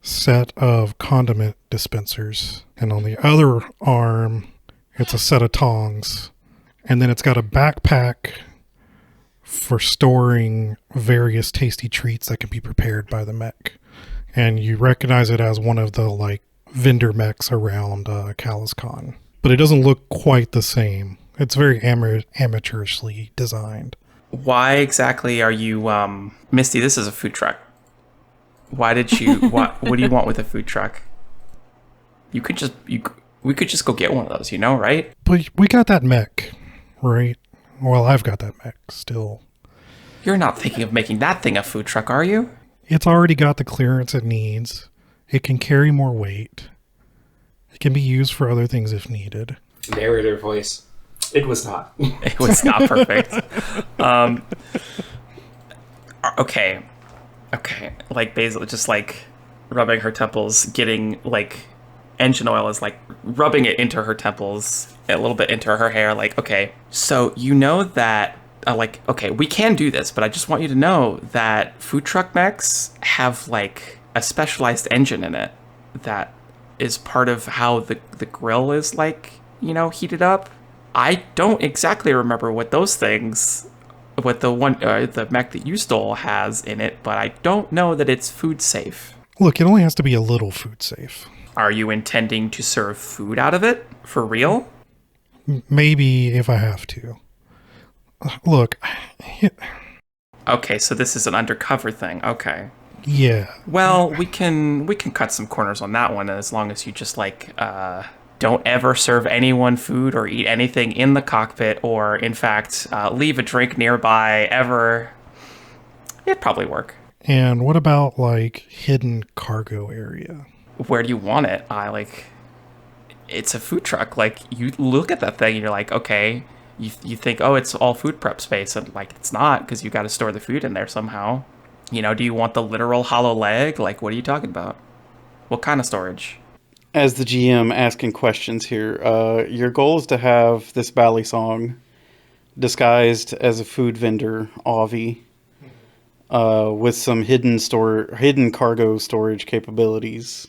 [SPEAKER 5] set of condiment dispensers, and on the other arm it's a set of tongs, and then it's got a backpack for storing various tasty treats that can be prepared by the mech, and you recognize it as one of the vendor mechs around CalazCon, but it doesn't look quite the same. It's very amateurishly designed.
[SPEAKER 6] Why exactly are you Misty, this is a food truck. Why did you what do you want with a food truck? We could just go get one of those, right?
[SPEAKER 5] But we got that mech, right? Well, I've got that mech still.
[SPEAKER 6] You're not thinking of making that thing a food truck, are you?
[SPEAKER 5] It's already got the clearance it needs. It can carry more weight. It can be used for other things if needed.
[SPEAKER 4] Narrator voice. It was not.
[SPEAKER 6] It was not perfect. Okay. Like Basil, just like rubbing her temples, getting like engine oil is like rubbing it into her temples, a little bit into her hair. Like, okay, so you know that, okay, we can do this, but I just want you to know that food truck mechs have like a specialized engine in it that is part of how the grill is like, heated up. I don't exactly remember what those things, what the mech that you stole has in it, but I don't know that it's food safe.
[SPEAKER 5] Look, it only has to be a little food safe.
[SPEAKER 6] Are you intending to serve food out of it? For real?
[SPEAKER 5] Maybe if I have to. Look.
[SPEAKER 6] Okay, so this is an undercover thing. Okay.
[SPEAKER 5] Yeah.
[SPEAKER 6] Well, we can cut some corners on that one as long as you just don't ever serve anyone food or eat anything in the cockpit, or in fact leave a drink nearby ever. It'd probably work.
[SPEAKER 5] And what about like hidden cargo area?
[SPEAKER 6] Where do you want it? It's a food truck. Like, you look at that thing and you're like, okay, you think, oh, it's all food prep space, and like it's not, because you got to store the food in there somehow. Do you want the literal hollow leg? Like, what are you talking about? What kind of storage?
[SPEAKER 2] As the GM asking questions here, your goal is to have this bally song disguised as a food vendor, Avi, with some hidden cargo storage capabilities.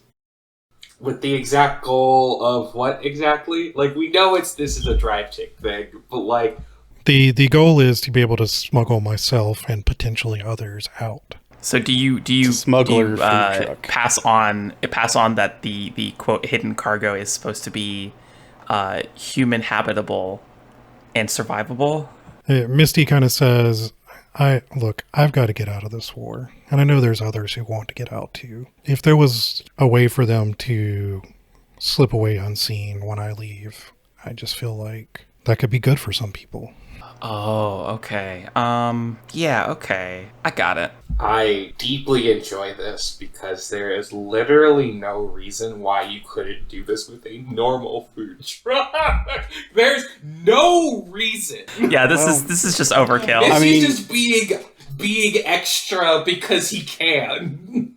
[SPEAKER 4] With the exact goal of what exactly? Like, we know this is a drive chick thing, but like...
[SPEAKER 5] The goal is to be able to smuggle myself and potentially others out.
[SPEAKER 6] So do you pass on that the quote hidden cargo is supposed to be human habitable and survivable?
[SPEAKER 5] Misty kind of says, I've got to get out of this war, and I know there's others who want to get out too. If there was a way for them to slip away unseen when I leave, I just feel like that could be good for some people.
[SPEAKER 6] Oh, okay. Yeah, okay. I got it.
[SPEAKER 4] I deeply enjoy this because there is literally no reason why you couldn't do this with a normal food truck. There's no reason.
[SPEAKER 6] Yeah, this is just overkill.
[SPEAKER 4] He's just being extra because he can.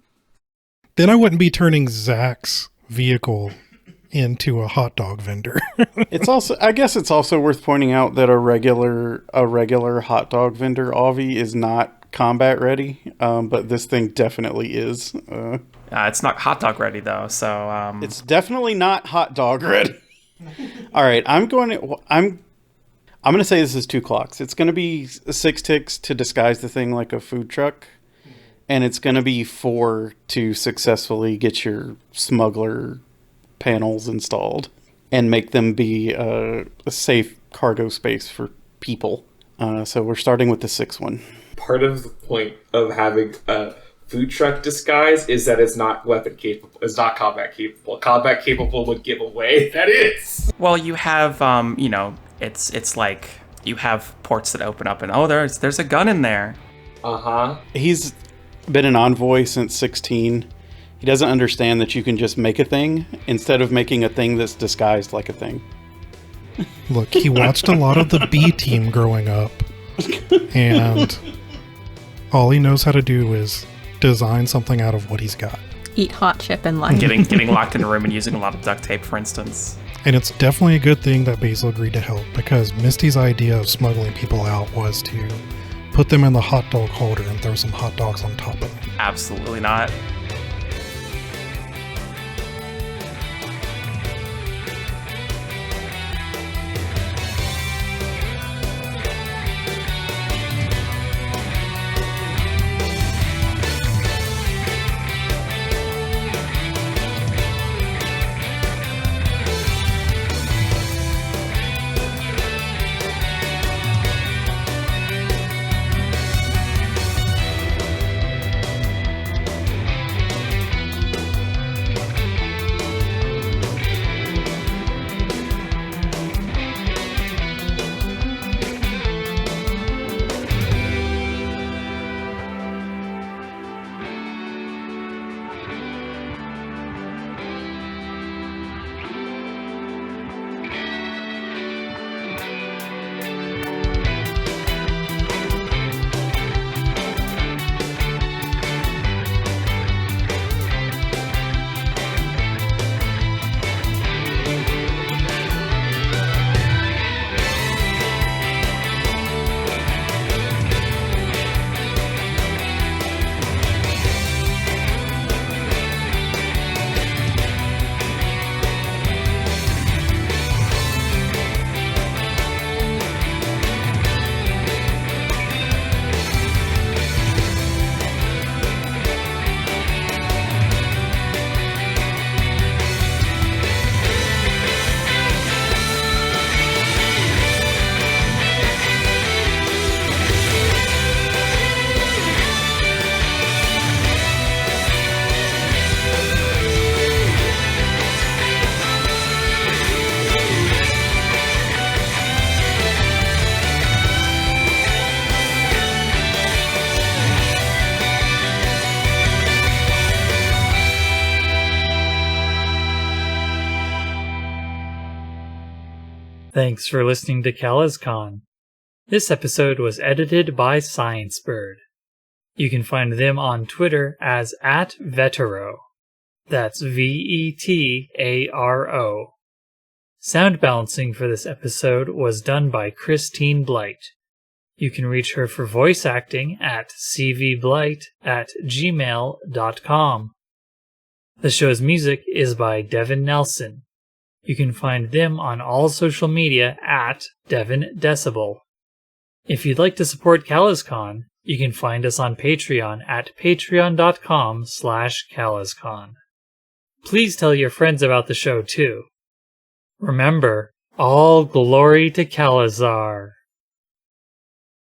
[SPEAKER 5] Then I wouldn't be turning Zach's vehicle into a hot dog vendor.
[SPEAKER 2] I guess it's also worth pointing out that a regular hot dog vendor, Avi, is not combat ready, but this thing definitely is.
[SPEAKER 6] It's not hot dog ready though, so
[SPEAKER 2] it's definitely not hot dog ready. All right, I'm going to say this is 2 clocks. It's going to be 6 ticks to disguise the thing like a food truck, and it's going to be 4 to successfully get your smuggler panels installed and make them be a safe cargo space for people. So we're starting with the 6th one.
[SPEAKER 4] Part of the point of having a food truck disguise is that it's not weapon capable. It's not combat capable. Combat capable would give away that is.
[SPEAKER 6] Well, you have it's like you have ports that open up and there's a gun in there.
[SPEAKER 2] He's been an envoy since 16. He doesn't understand that you can just make a thing instead of making a thing that's disguised like a thing.
[SPEAKER 5] Look, he watched a lot of the B Team growing up, and all he knows how to do is design something out of what he's got.
[SPEAKER 3] Eat hot chip and lime.
[SPEAKER 6] Getting locked in a room and using a lot of duct tape, for instance.
[SPEAKER 5] And it's definitely a good thing that Basil agreed to help, because Misty's idea of smuggling people out was to put them in the hot dog holder and throw some hot dogs on top of it.
[SPEAKER 6] Absolutely not.
[SPEAKER 1] Thanks for listening to CalazCon. This episode was edited by ScienceBird. You can find them on Twitter as @Vetero. That's VETARO. Sound balancing for this episode was done by Christine Blight. You can reach her for voice acting at cvblight@gmail.com. The show's music is by Devin Nelson. You can find them on all social media at Devin Decibel. If you'd like to support CalazCon, you can find us on Patreon at patreon.com/CalazCon. Please tell your friends about the show too. Remember, all glory to Calazar.